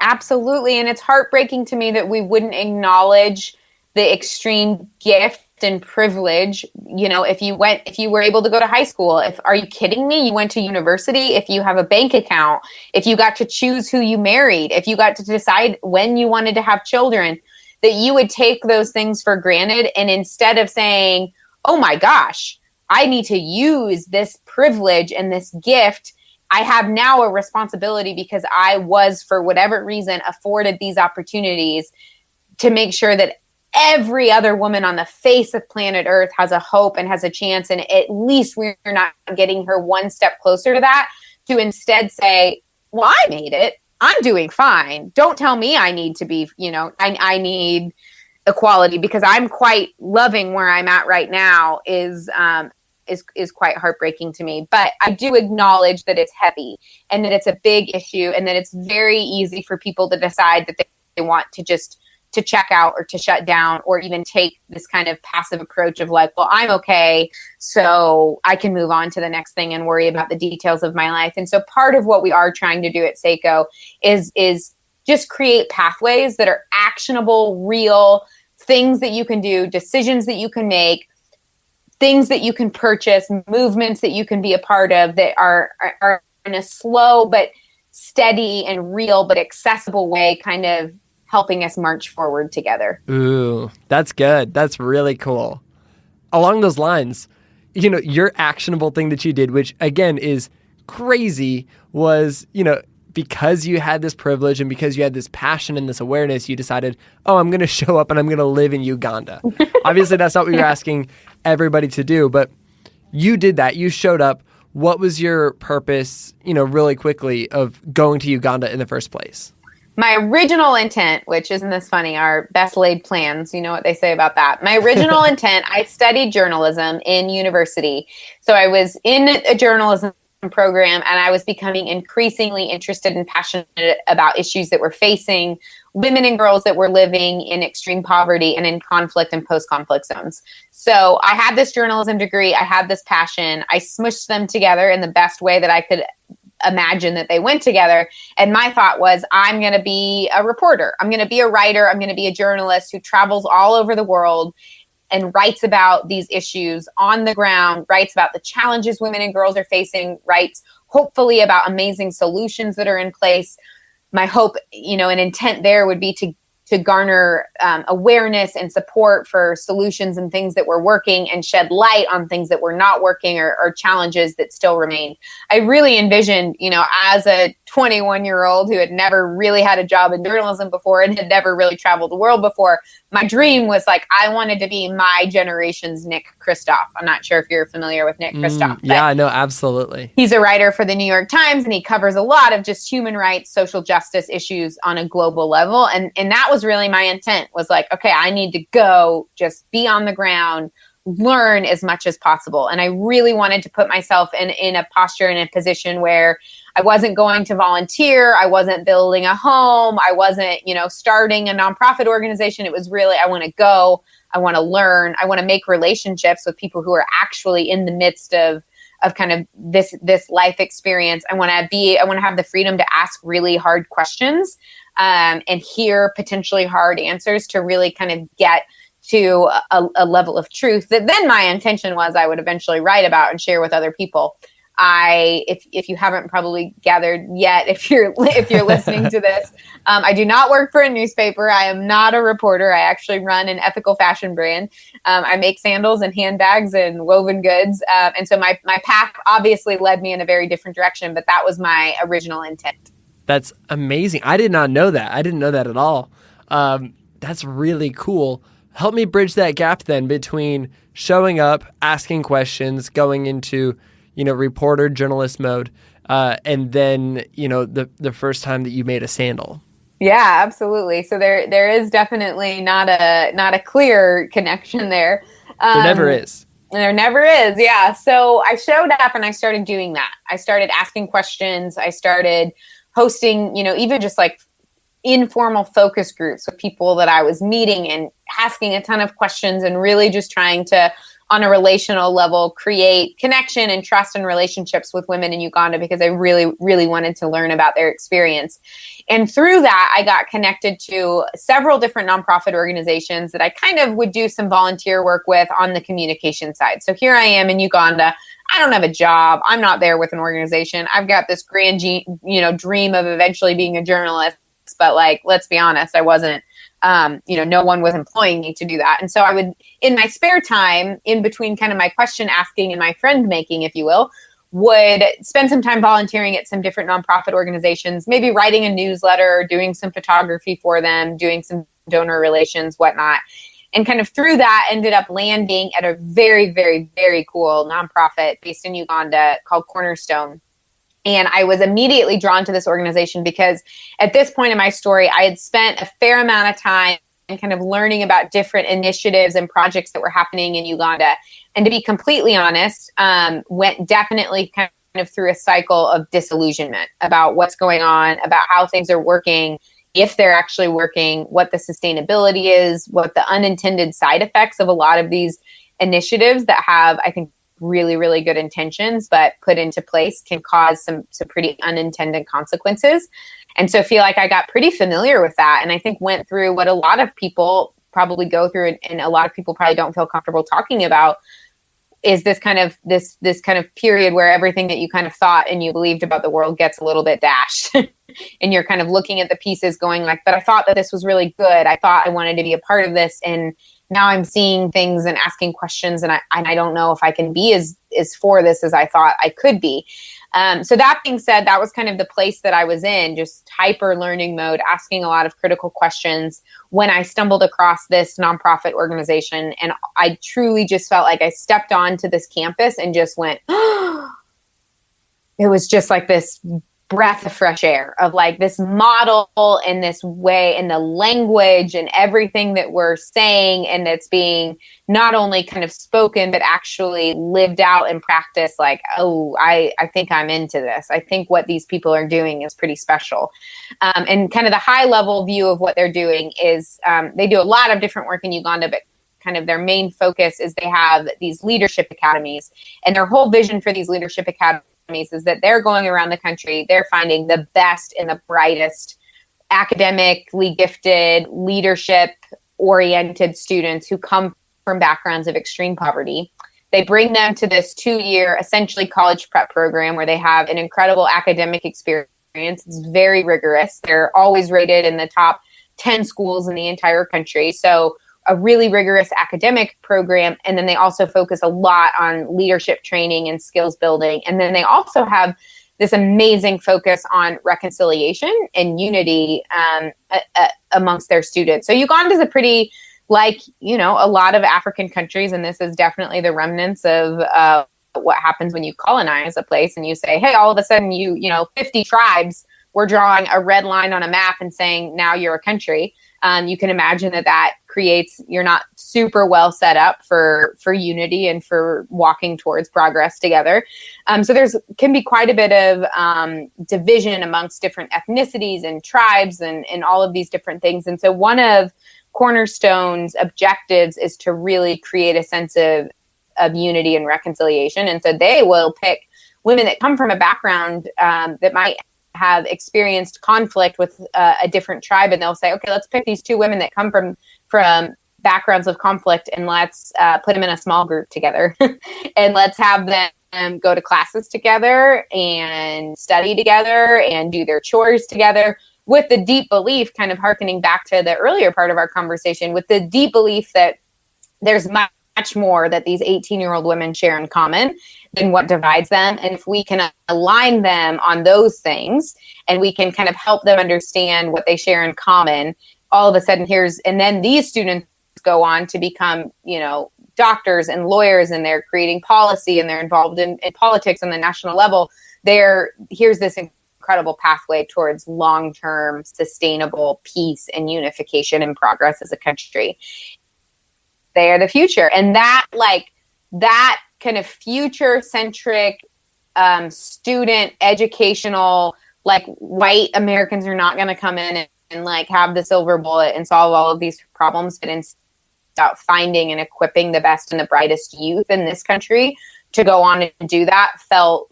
Absolutely. And it's heartbreaking to me that we wouldn't acknowledge the extreme gift and privilege. You know, if you were able to go to high school, are you kidding me? You went to university, if you have a bank account, if you got to choose who you married, if you got to decide when you wanted to have children, that you would take those things for granted. And instead of saying, oh my gosh, I need to use this privilege and this gift, I have now a responsibility because I was, for whatever reason, afforded these opportunities to make sure that every other woman on the face of planet Earth has a hope and has a chance. And at least we're not getting her one step closer to that, to instead say, well, I made it. I'm doing fine. Don't tell me I need to be, I need equality, because I'm quite loving where I'm at right now is quite heartbreaking to me. But I do acknowledge that it's heavy and that it's a big issue and that it's very easy for people to decide that they want to check out or to shut down, or even take this kind of passive approach of like, well, I'm okay, so I can move on to the next thing and worry about the details of my life. And so part of what we are trying to do at Sseko is just create pathways that are actionable, real things that you can do, decisions that you can make, things that you can purchase, movements that you can be a part of that are in a slow but steady and real but accessible way, kind of helping us march forward together. Ooh, that's good. That's really cool. Along those lines, your actionable thing that you did, which again is crazy, was, because you had this privilege and because you had this passion and this awareness, you decided, oh, I'm going to show up and I'm going to live in Uganda. Obviously, that's not what you're asking everybody to do, but you did that. You showed up. what was your purpose, really quickly, of going to Uganda in the first place? My original intent, which isn't this funny, are best laid plans. You know what they say about that. My original intent, I studied journalism in university. So I was in a journalism program, and I was becoming increasingly interested and passionate about issues that were facing women and girls that were living in extreme poverty and in conflict and post-conflict zones. So I had this journalism degree. I had this passion. I smushed them together in the best way that I could imagine that they went together. And my thought was, I'm going to be a reporter. I'm going to be a writer. I'm going to be a journalist who travels all over the world and writes about these issues on the ground, writes about the challenges women and girls are facing, writes hopefully about amazing solutions that are in place. My hope, and intent there would be to garner awareness and support for solutions and things that were working, and shed light on things that were not working, or challenges that still remained. I really envisioned, as a 21-year-old who had never really had a job in journalism before and had never really traveled the world before, my dream was like, I wanted to be my generation's Nick Kristof. I'm not sure if you're familiar with Nick Kristof. Yeah, no, absolutely. He's a writer for the New York Times, and he covers a lot of just human rights, social justice issues on a global level. And that was really my intent, was like, okay, I need to go just be on the ground, learn as much as possible. And I really wanted to put myself in a posture, in a position where I wasn't going to volunteer. I wasn't building a home. I wasn't, starting a nonprofit organization. It was really, I want to go, I want to learn, I want to make relationships with people who are actually in the midst of kind of this life experience. I want to have the freedom to ask really hard questions, and hear potentially hard answers to really kind of get to a level of truth that then my intention was I would eventually write about and share with other people. If you haven't probably gathered yet, if you're listening to this, I do not work for a newspaper. I am not a reporter. I actually run an ethical fashion brand. I make sandals and handbags and woven goods. And so my path obviously led me in a very different direction, but that was my original intent. That's amazing. I did not know that. I didn't know that at all. That's really cool. Help me bridge that gap then between showing up, asking questions, going into reporter journalist mode, and then, the first time that you made a sandal. Yeah, absolutely. So there is definitely not a clear connection there. There never is. There never is. Yeah. So I showed up and I started doing that. I started asking questions. I started hosting, even just like informal focus groups with people that I was meeting, and asking a ton of questions, and really just trying to, on a relational level, create connection and trust and relationships with women in Uganda, because I really, really wanted to learn about their experience. And through that, I got connected to several different nonprofit organizations that I kind of would do some volunteer work with on the communication side. So here I am in Uganda. I don't have a job. I'm not there with an organization. I've got this grand, dream of eventually being a journalist. But let's be honest, I wasn't, no one was employing me to do that. And so I would, in my spare time, in between kind of my question asking and my friend making, if you will, would spend some time volunteering at some different nonprofit organizations, maybe writing a newsletter, doing some photography for them, doing some donor relations, whatnot. And kind of through that ended up landing at a very, very, very cool nonprofit based in Uganda called Cornerstone. And I was immediately drawn to this organization because at this point in my story, I had spent a fair amount of time kind of learning about different initiatives and projects that were happening in Uganda. And to be completely honest, went definitely kind of through a cycle of disillusionment about what's going on, about how things are working, if they're actually working, what the sustainability is, what the unintended side effects of a lot of these initiatives that have, I think, really, really good intentions, but put into place can cause some pretty unintended consequences. And so I feel like I got pretty familiar with that. And I think went through what a lot of people probably go through, and a lot of people probably don't feel comfortable talking about, is this kind of period where everything that you kind of thought and you believed about the world gets a little bit dashed. And you're kind of looking at the pieces going like, but I thought that this was really good. I thought I wanted to be a part of this. And now I'm seeing things and asking questions, and I don't know if I can be as for this as I thought I could be. So that being said, that was kind of the place that I was in, just hyper learning mode, asking a lot of critical questions, when I stumbled across this nonprofit organization. And I truly just felt like I stepped onto this campus and just went, oh, it was just like this breath of fresh air of like this model and this way and the language and everything that we're saying, and that's being not only kind of spoken but actually lived out in practice. Like, oh, I think I'm into this. I think what these people are doing is pretty special. And kind of the high level view of what they're doing is they do a lot of different work in Uganda, but kind of their main focus is they have these leadership academies, and their whole vision for these leadership academies is that they're going around the country, they're finding the best and the brightest academically gifted, leadership oriented students who come from backgrounds of extreme poverty. They bring them to this 2-year essentially college prep program where they have an incredible academic experience. It's very rigorous. They're always rated in the top 10 schools in the entire country. So a really rigorous academic program. And then they also focus a lot on leadership training and skills building. And then they also have this amazing focus on reconciliation and unity amongst their students. So Uganda is a pretty, like, you know, a lot of African countries, and this is definitely the remnants of what happens when you colonize a place and you say, hey, all of a sudden you know, 50 tribes, we're drawing a red line on a map and saying, now you're a country. You can imagine that creates, you're not super well set up for unity and for walking towards progress together. So there's can be quite a bit of division amongst different ethnicities and tribes and all of these different things. And so one of Cornerstone's objectives is to really create a sense of unity and reconciliation. And so they will pick women that come from a background that might have experienced conflict with a different tribe, and they'll say, okay, let's pick these 2 women that come from backgrounds of conflict, and let's put them in a small group together and let's have them go to classes together and study together and do their chores together, with the deep belief, kind of hearkening back to the earlier part of our conversation, with the deep belief that there's much more that these 18-year-old women share in common than what divides them. And if we can align them on those things and we can kind of help them understand what they share in common, all of a sudden and then these students go on to become, you know, doctors and lawyers, and they're creating policy and they're involved in politics on the national level. Here's this incredible pathway towards long-term sustainable peace and unification and progress as a country. They are the future. And that kind of future-centric, student, educational, like, white Americans are not going to come in and like have the silver bullet and solve all of these problems, but instead about finding and equipping the best and the brightest youth in this country to go on and do that felt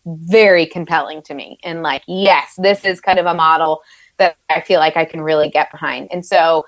very compelling to me. And like, yes, this is kind of a model that I feel like I can really get behind. And so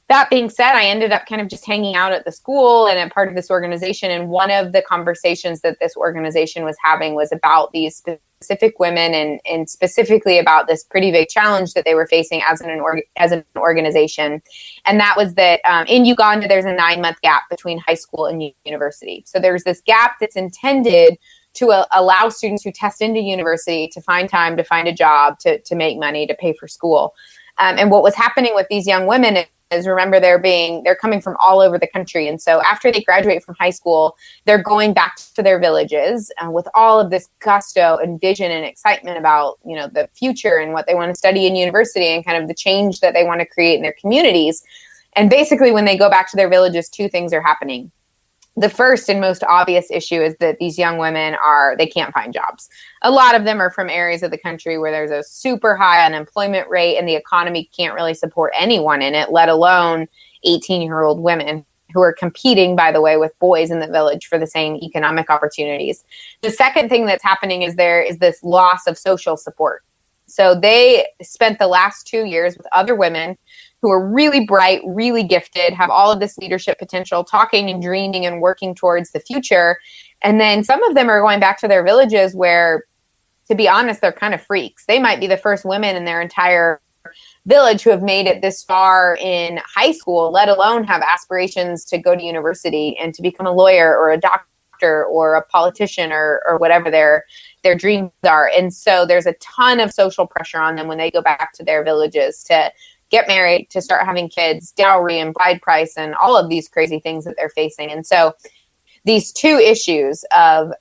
that being said, I ended up kind of just hanging out at the school and a part of this organization. And one of the conversations that this organization was having was about these specific women and specifically about this pretty big challenge that they were facing as an organization. And that was that in Uganda, there's a 9-month gap between high school and university. So there's this gap that's intended to allow students who test into university to find time to find a job, to make money, to pay for school. And what was happening with these young women is, remember, they're coming from all over the country. And so after they graduate from high school, they're going back to their villages with all of this gusto and vision and excitement about, you know, the future and what they want to study in university and kind of the change that they want to create in their communities. And basically, when they go back to their villages, 2 things are happening. The first and most obvious issue is that these young women they can't find jobs. A lot of them are from areas of the country where there's a super high unemployment rate and the economy can't really support anyone in it, let alone 18-year-old women who are competing, by the way, with boys in the village for the same economic opportunities. The second thing that's happening is there is this loss of social support. So they spent the last 2 years with other women who are really bright, really gifted, have all of this leadership potential, talking and dreaming and working towards the future. And then some of them are going back to their villages where, to be honest, they're kind of freaks. They might be the first women in their entire village who have made it this far in high school, let alone have aspirations to go to university and to become a lawyer or a doctor or a politician or whatever their dreams are. And so there's a ton of social pressure on them when they go back to their villages to get married, to start having kids, dowry and bride price, and all of these crazy things that they're facing. And so these 2 issues of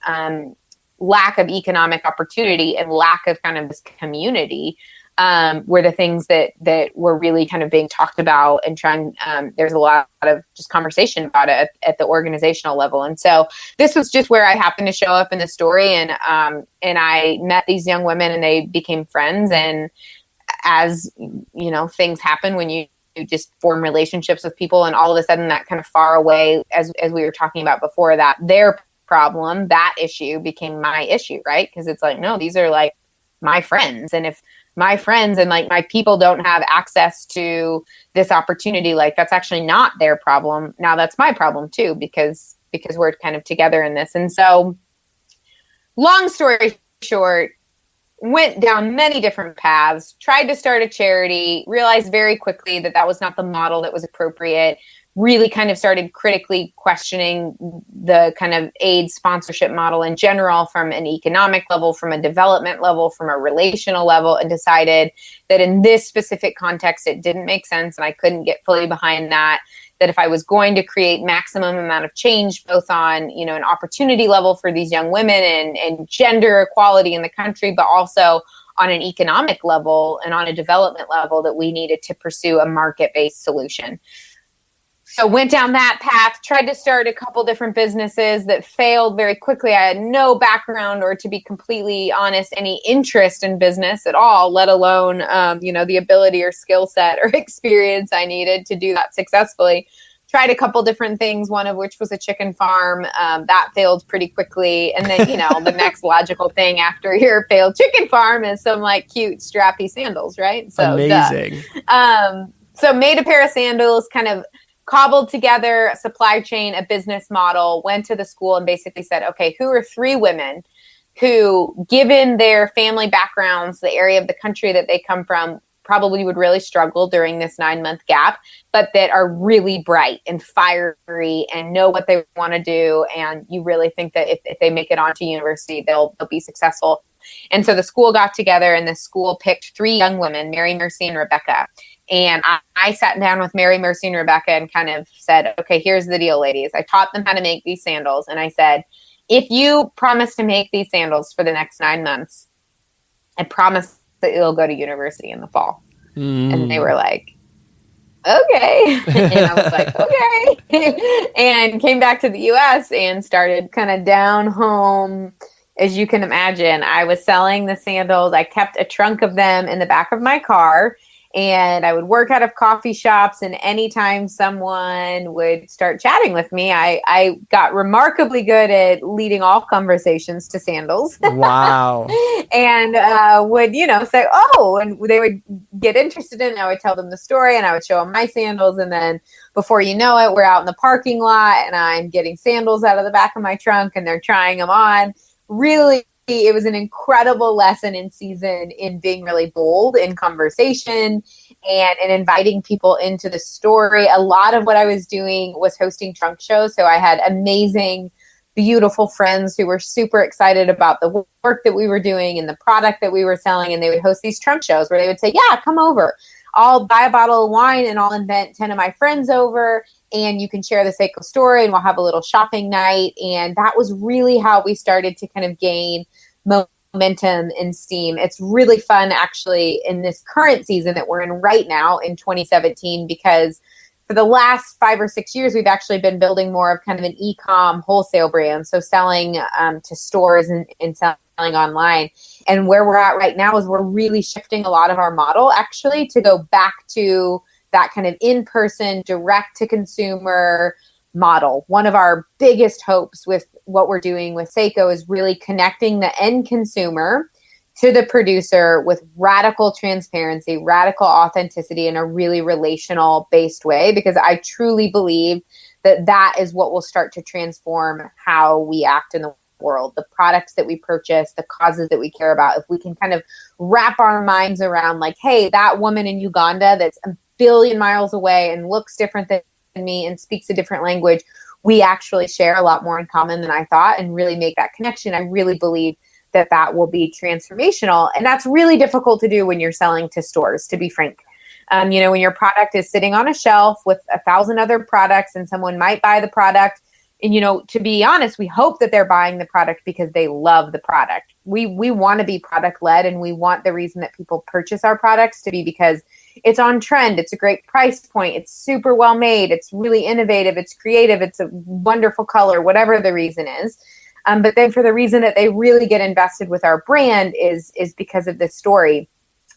lack of economic opportunity and lack of kind of this community were the things that were really kind of being talked about and trying. There's a lot of just conversation about it at the organizational level. And so this was just where I happened to show up in the story, and I met these young women and they became friends. And as you know, things happen when you just form relationships with people, and all of a sudden that kind of far away, as we were talking about before, that their problem, that issue became my issue, right? Because it's like, no, these are like my friends. And if my friends and like my people don't have access to this opportunity, like that's actually not their problem. Now that's my problem too, because we're kind of together in this. And so long story short, went down many different paths, tried to start a charity, realized very quickly that was not the model that was appropriate, really kind of started critically questioning the kind of aid sponsorship model in general from an economic level, from a development level, from a relational level, and decided that in this specific context, it didn't make sense and I couldn't get fully behind that. That if I was going to create maximum amount of change, both on, you know, an opportunity level for these young women and gender equality in the country, but also on an economic level and on a development level, that we needed to pursue a market-based solution. So went down that path, tried to start a couple different businesses that failed very quickly. I had no background, or to be completely honest, any interest in business at all, let alone, the ability or skill set or experience I needed to do that successfully. Tried a couple different things, one of which was a chicken farm. That failed pretty quickly. And then, the next logical thing after your failed chicken farm is some like cute strappy sandals, right? So amazing. So made a pair of sandals, kind of cobbled together a supply chain, a business model, went to the school and basically said, okay, who are 3 women who, given their family backgrounds, the area of the country that they come from, probably would really struggle during this 9-month gap, but that are really bright and fiery and know what they want to do. And you really think that if they make it onto university, they'll be successful. And so the school got together and the school picked 3 young women, Mary, Mercy, and Rebecca. And I sat down with Mary, Mercy, and Rebecca and kind of said, okay, here's the deal, ladies. I taught them how to make these sandals. And I said, if you promise to make these sandals for the next 9 months, I promise that you'll go to university in the fall. And they were like, okay. And I was like, okay. And came back to the US and started kind of down home. As you can imagine, I was selling the sandals. I kept a trunk of them in the back of my car. And I would work out of coffee shops, and anytime someone would start chatting with me, I got remarkably good at leading all conversations to sandals. Wow. And would, say, oh, and they would get interested in it. I would tell them the story and I would show them my sandals. And then before you know it, we're out in the parking lot and I'm getting sandals out of the back of my trunk and they're trying them on. Really, it was an incredible lesson in season in being really bold in conversation and in inviting people into the story. A lot of what I was doing was hosting trunk shows. So I had amazing, beautiful friends who were super excited about the work that we were doing and the product that we were selling. And they would host these trunk shows where they would say, yeah, come over. I'll buy a bottle of wine and I'll invite 10 of my friends over and you can share the Sseko story and we'll have a little shopping night. And that was really how we started to kind of gain momentum and steam. It's really fun actually in this current season that we're in right now in 2017, because for the last 5 or 6 years, we've actually been building more of kind of an e-com wholesale brand. So selling to stores and selling online. And where we're at right now is we're really shifting a lot of our model actually to go back to that kind of in-person, direct-to-consumer model. One of our biggest hopes with what we're doing with Sseko is really connecting the end consumer to the producer with radical transparency, radical authenticity in a really relational based way, because I truly believe that that is what will start to transform how we act in the world, the products that we purchase, the causes that we care about. If we can kind of wrap our minds around like, hey, that woman in Uganda that's a billion miles away and looks different than me and speaks a different language, we actually share a lot more in common than I thought, and really make that connection. I really believe that that will be transformational. And that's really difficult to do when you're selling to stores, to be frank. When your product is sitting on a shelf with 1,000 other products and someone might buy the product And, to be honest, we hope that they're buying the product because they love the product. We want to be product led, and we want the reason that people purchase our products to be because it's on trend. It's a great price point. It's super well made. It's really innovative. It's creative. It's a wonderful color, whatever the reason is. But then for the reason that they really get invested with our brand is because of this story.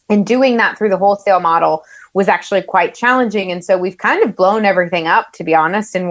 And doing that through the wholesale model was actually quite challenging. And so we've kind of blown everything up, to be honest. And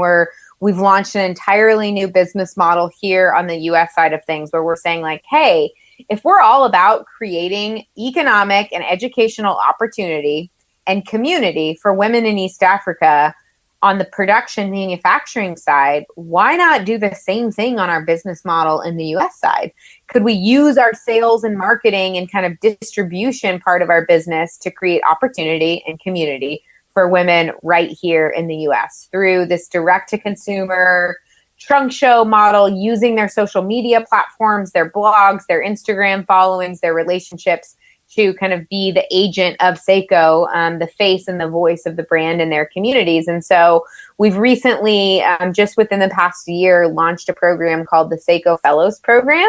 we've launched an entirely new business model here on the US side of things where we're saying like, hey, if we're all about creating economic and educational opportunity and community for women in East Africa on the production manufacturing side, why not do the same thing on our business model in the US side? Could we use our sales and marketing and kind of distribution part of our business to create opportunity and community for women right here in the US through this direct-to-consumer trunk show model, using their social media platforms, their blogs, their Instagram followings, their relationships to kind of be the agent of Sseko, the face and the voice of the brand in their communities. And so we've recently, just within the past year, launched a program called the Sseko Fellows Program.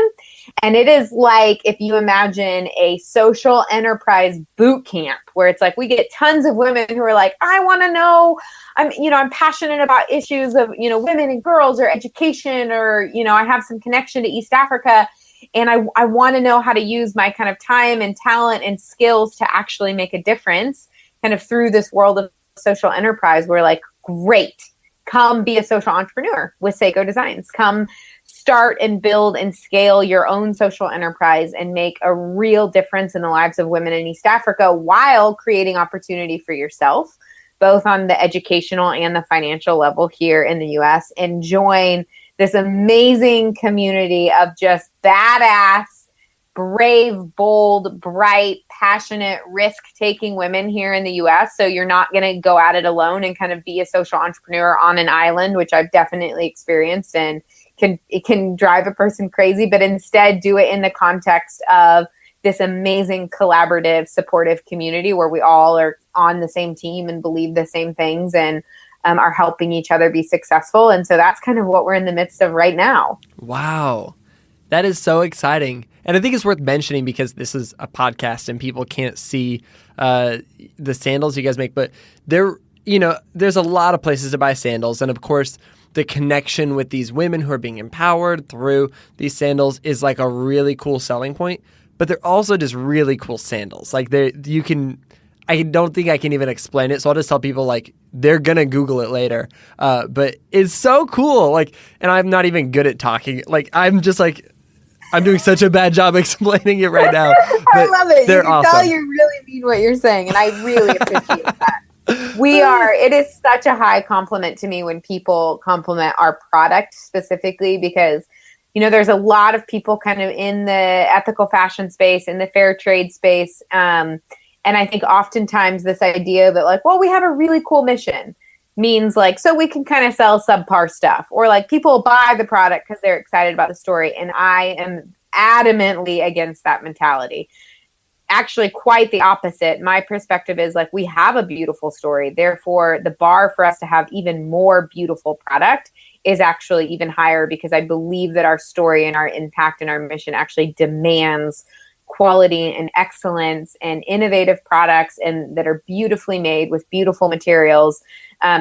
And it is like, if you imagine a social enterprise boot camp, where it's like we get tons of women who are like, I want to know, I'm passionate about issues of, women and girls or education, or, I have some connection to East Africa. And I want to know how to use my kind of time and talent and skills to actually make a difference kind of through this world of social enterprise. We're like, great, come be a social entrepreneur with Sseko Designs. Come start and build and scale your own social enterprise and make a real difference in the lives of women in East Africa while creating opportunity for yourself, both on the educational and the financial level here in the US, and join this amazing community of just badass, brave, bold, bright, passionate, risk-taking women here in the US. So you're not going to go at it alone and kind of be a social entrepreneur on an island, which I've definitely experienced, and it can drive a person crazy, but instead do it in the context of this amazing, collaborative, supportive community where we all are on the same team and believe the same things and are helping each other be successful. And so that's kind of what we're in the midst of right now. Wow. That is so exciting. And I think it's worth mentioning because this is a podcast and people can't see the sandals you guys make, but there's a lot of places to buy sandals. And of course, the connection with these women who are being empowered through these sandals is like a really cool selling point, but they're also just really cool sandals. Like I don't think I can even explain it. So I'll just tell people like they're going to Google it later. But it's so cool. Like, and I'm not even good at talking. Like, I'm doing such a bad job explaining it right now. I love it. They're you can awesome. tell you really mean what you're saying. And I really appreciate that. It is such a high compliment to me when people compliment our product specifically because, there's a lot of people kind of in the ethical fashion space, in the fair trade space. And I think oftentimes this idea that like, well, we have a really cool mission means like, so we can kind of sell subpar stuff, or like people buy the product because they're excited about the story. And I am adamantly against that mentality. Actually, quite the opposite. My perspective is like, we have a beautiful story. Therefore, the bar for us to have even more beautiful product is actually even higher because I believe that our story and our impact and our mission actually demands quality and excellence and innovative products and that are beautifully made with beautiful materials.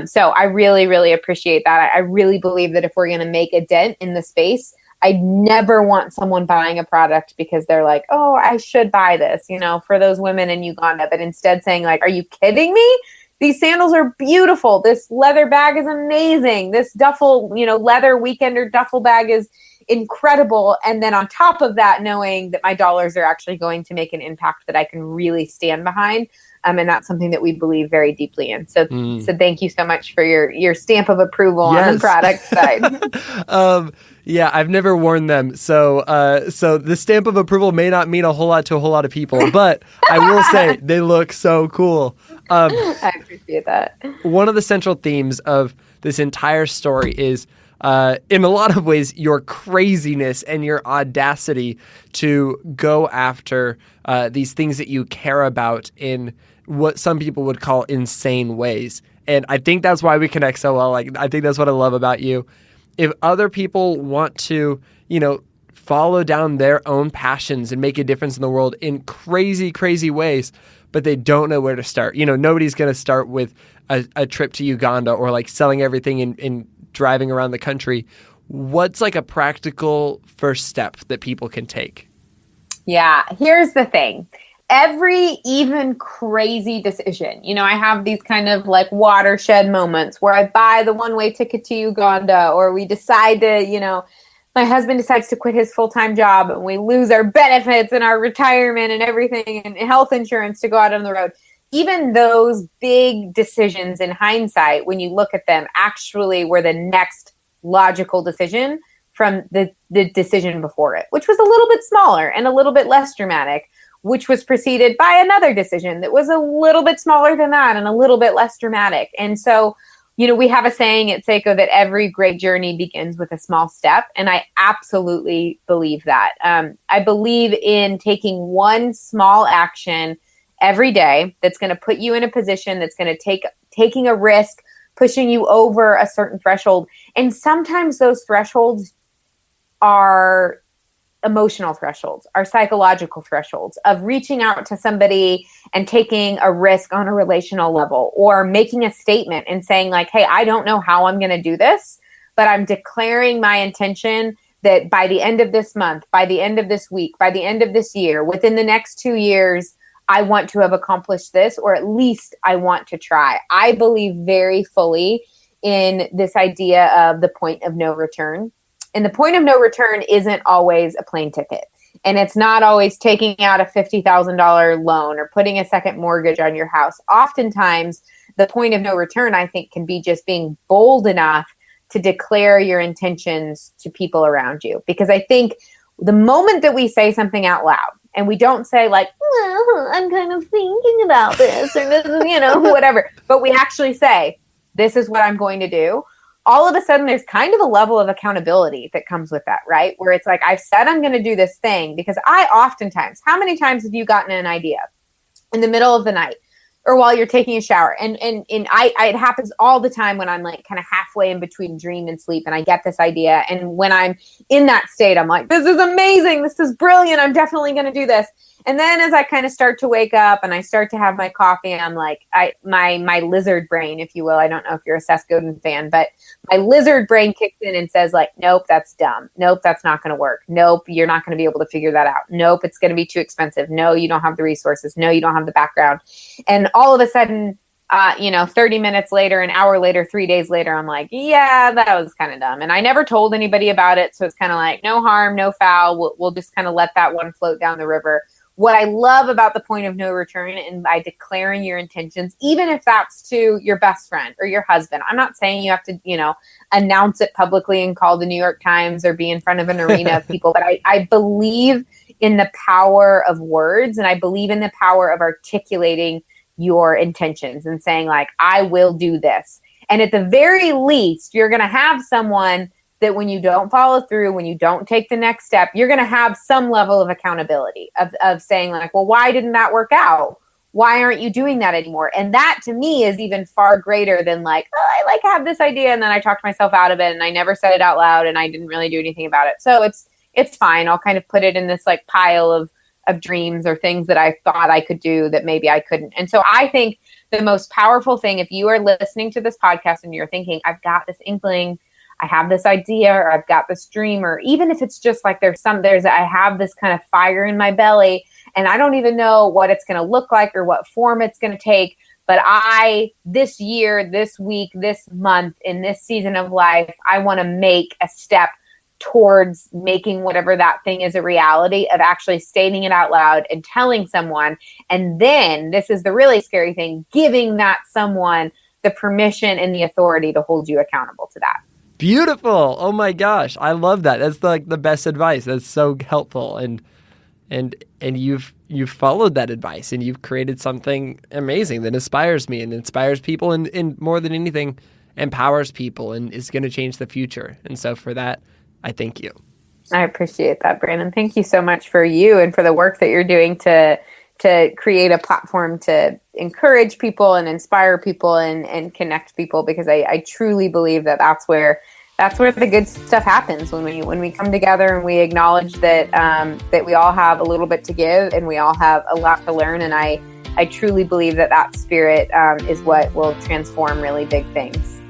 So I really, really appreciate that. I really believe that if we're going to make a dent in the space, I never want someone buying a product because they're like, oh, I should buy this, for those women in Uganda, but instead saying like, are you kidding me? These sandals are beautiful. This leather bag is amazing. This duffel, leather weekender duffel bag is incredible. And then on top of that, knowing that my dollars are actually going to make an impact that I can really stand behind. And that's something that we believe very deeply in. So thank you so much for your stamp of approval on the product side. Yeah, I've never worn them. So the stamp of approval may not mean a whole lot to a whole lot of people, but I will say they look so cool. I appreciate that. One of the central themes of this entire story is, in a lot of ways, your craziness and your audacity to go after these things that you care about in what some people would call insane ways. And I think that's why we connect so well. Like, I think that's what I love about you. if other people want to, follow down their own passions and make a difference in the world in crazy, crazy ways, but they don't know where to start. Nobody's going to start with a trip to Uganda or like selling everything and driving around the country. What's like a practical first step that people can take? Yeah, here's the thing. Every even crazy decision, I have these kind of like watershed moments where I buy the one-way ticket to Uganda, or we decide to, my husband decides to quit his full-time job and we lose our benefits and our retirement and everything and health insurance to go out on the road. Even those big decisions in hindsight, when you look at them, actually were the next logical decision from the decision before it, which was a little bit smaller and a little bit less dramatic, which was preceded by another decision that was a little bit smaller than that and a little bit less dramatic. And so, we have a saying at Sseko that every great journey begins with a small step. And I absolutely believe that. I believe in taking one small action every day that's going to put you in a position that's going to taking a risk, pushing you over a certain threshold. And sometimes those thresholds are emotional thresholds, are psychological thresholds of reaching out to somebody and taking a risk on a relational level, or making a statement and saying like, hey, I don't know how I'm going to do this, but I'm declaring my intention that by the end of this month, by the end of this week, by the end of this year, within the next 2 years, I want to have accomplished this, or at least I want to try. I believe very fully in this idea of the point of no return. And the point of no return isn't always a plane ticket. And it's not always taking out a $50,000 loan or putting a second mortgage on your house. Oftentimes, the point of no return, I think, can be just being bold enough to declare your intentions to people around you. Because I think the moment that we say something out loud, and we don't say like, I'm kind of thinking about this, or whatever, but we actually say, this is what I'm going to do. All of a sudden, there's kind of a level of accountability that comes with that, right? Where it's like, I've said I'm going to do this thing, because I oftentimes, how many times have you gotten an idea in the middle of the night or while you're taking a shower? And it happens all the time when I'm like kind of halfway in between dream and sleep, and I get this idea. And when I'm in that state, I'm like, this is amazing. This is brilliant. I'm definitely going to do this. And then as I kind of start to wake up and I start to have my coffee, I'm like, my lizard brain, if you will. I don't know if you're a Sseko fan, but my lizard brain kicks in and says like, nope, that's dumb. Nope, that's not going to work. Nope, you're not going to be able to figure that out. Nope, it's going to be too expensive. No, you don't have the resources. No, you don't have the background. And all of a sudden, 30 minutes later, an hour later, 3 days later, I'm like, yeah, that was kind of dumb. And I never told anybody about it. So it's kind of like, no harm, no foul. We'll just kind of let that one float down the river. What I love about the point of no return, and by declaring your intentions, even if that's to your best friend or your husband, I'm not saying you have to, announce it publicly and call the New York Times or be in front of an arena of people, but I believe in the power of words, and I believe in the power of articulating your intentions and saying like, I will do this. And at the very least, you're going to have someone that when you don't follow through, when you don't take the next step, you're going to have some level of accountability of saying like, well, why didn't that work out? Why aren't you doing that anymore? And that to me is even far greater than like, oh, I have this idea and then I talked myself out of it and I never said it out loud and I didn't really do anything about it. So it's fine. I'll kind of put it in this like pile of dreams or things that I thought I could do that maybe I couldn't. And so I think the most powerful thing, if you are listening to this podcast and you're thinking, I've got this inkling, I have this idea, or I've got this dream, or even if it's just like I have this kind of fire in my belly and I don't even know what it's going to look like or what form it's going to take. But this year, this week, this month, in this season of life, I want to make a step towards making whatever that thing is a reality, of actually stating it out loud and telling someone. And then this is the really scary thing, giving that someone the permission and the authority to hold you accountable to that. Beautiful. Oh my gosh. I love that. That's like the best advice. That's so helpful. And you've followed that advice and you've created something amazing that inspires me and inspires people and more than anything empowers people and is going to change the future. And so for that, I thank you. I appreciate that, Branden. Thank you so much for you and for the work that you're doing to create a platform to encourage people and inspire people and connect people, because I truly believe that that's where that's where the good stuff happens, when we come together and we acknowledge that that we all have a little bit to give and we all have a lot to learn. And I truly believe that spirit is what will transform really big things.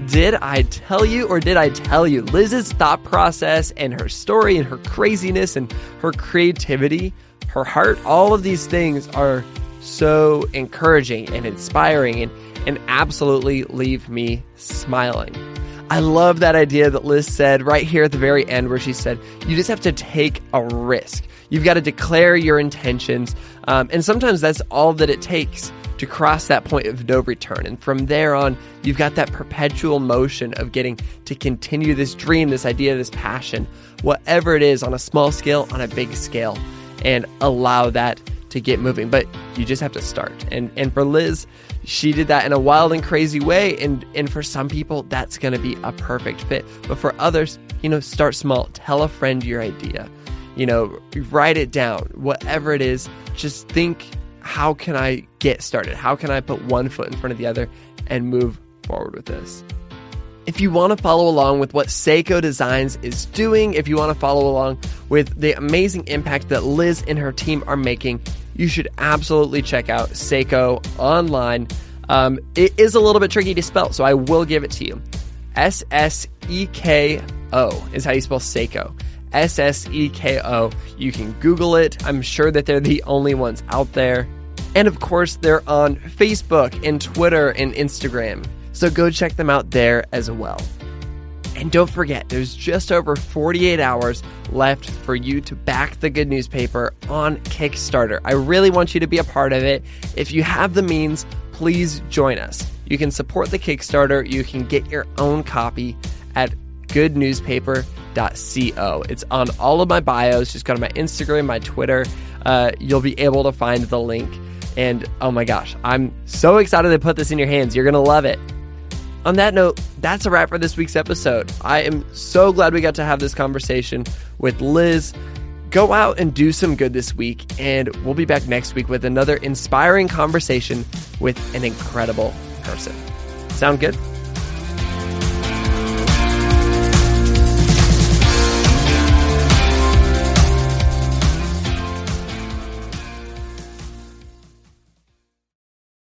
Did I tell you, or did I tell you? Liz's thought process and her story and her craziness and her creativity, her heart, all of these things are so encouraging and inspiring and absolutely leave me smiling. I love that idea that Liz said right here at the very end, where she said, you just have to take a risk. You've got to declare your intentions. And sometimes that's all that it takes to cross that point of no return. And from there on, you've got that perpetual motion of getting to continue this dream, this idea, this passion, whatever it is, on a small scale, on a big scale, and allow that to get moving. But you just have to start. And for Liz, she did that in a wild and crazy way. And for some people, that's going to be a perfect fit. But for others, start small. Tell a friend your idea. Write it down. Whatever it is, just think, how can I get started? How can I put one foot in front of the other and move forward with this? If you want to follow along with what Sseko Designs is doing, if you want to follow along with the amazing impact that Liz and her team are making, you should absolutely check out Sseko online. It is a little bit tricky to spell, so I will give it to you. Sseko is how you spell Sseko. Sseko. You can Google it. I'm sure that they're the only ones out there. And of course, they're on Facebook and Twitter and Instagram. So go check them out there as well. And don't forget, there's just over 48 hours left for you to back the Good Newspaper on Kickstarter. I really want you to be a part of it. If you have the means, please join us. You can support the Kickstarter. You can get your own copy at goodnewspaper.co. It's on all of my bios. Just go to my Instagram, my Twitter. You'll be able to find the link. And oh my gosh, I'm so excited to put this in your hands. You're going to love it. On that note, that's a wrap for this week's episode. I am so glad we got to have this conversation with Liz. Go out and do some good this week, and we'll be back next week with another inspiring conversation with an incredible person. Sound good?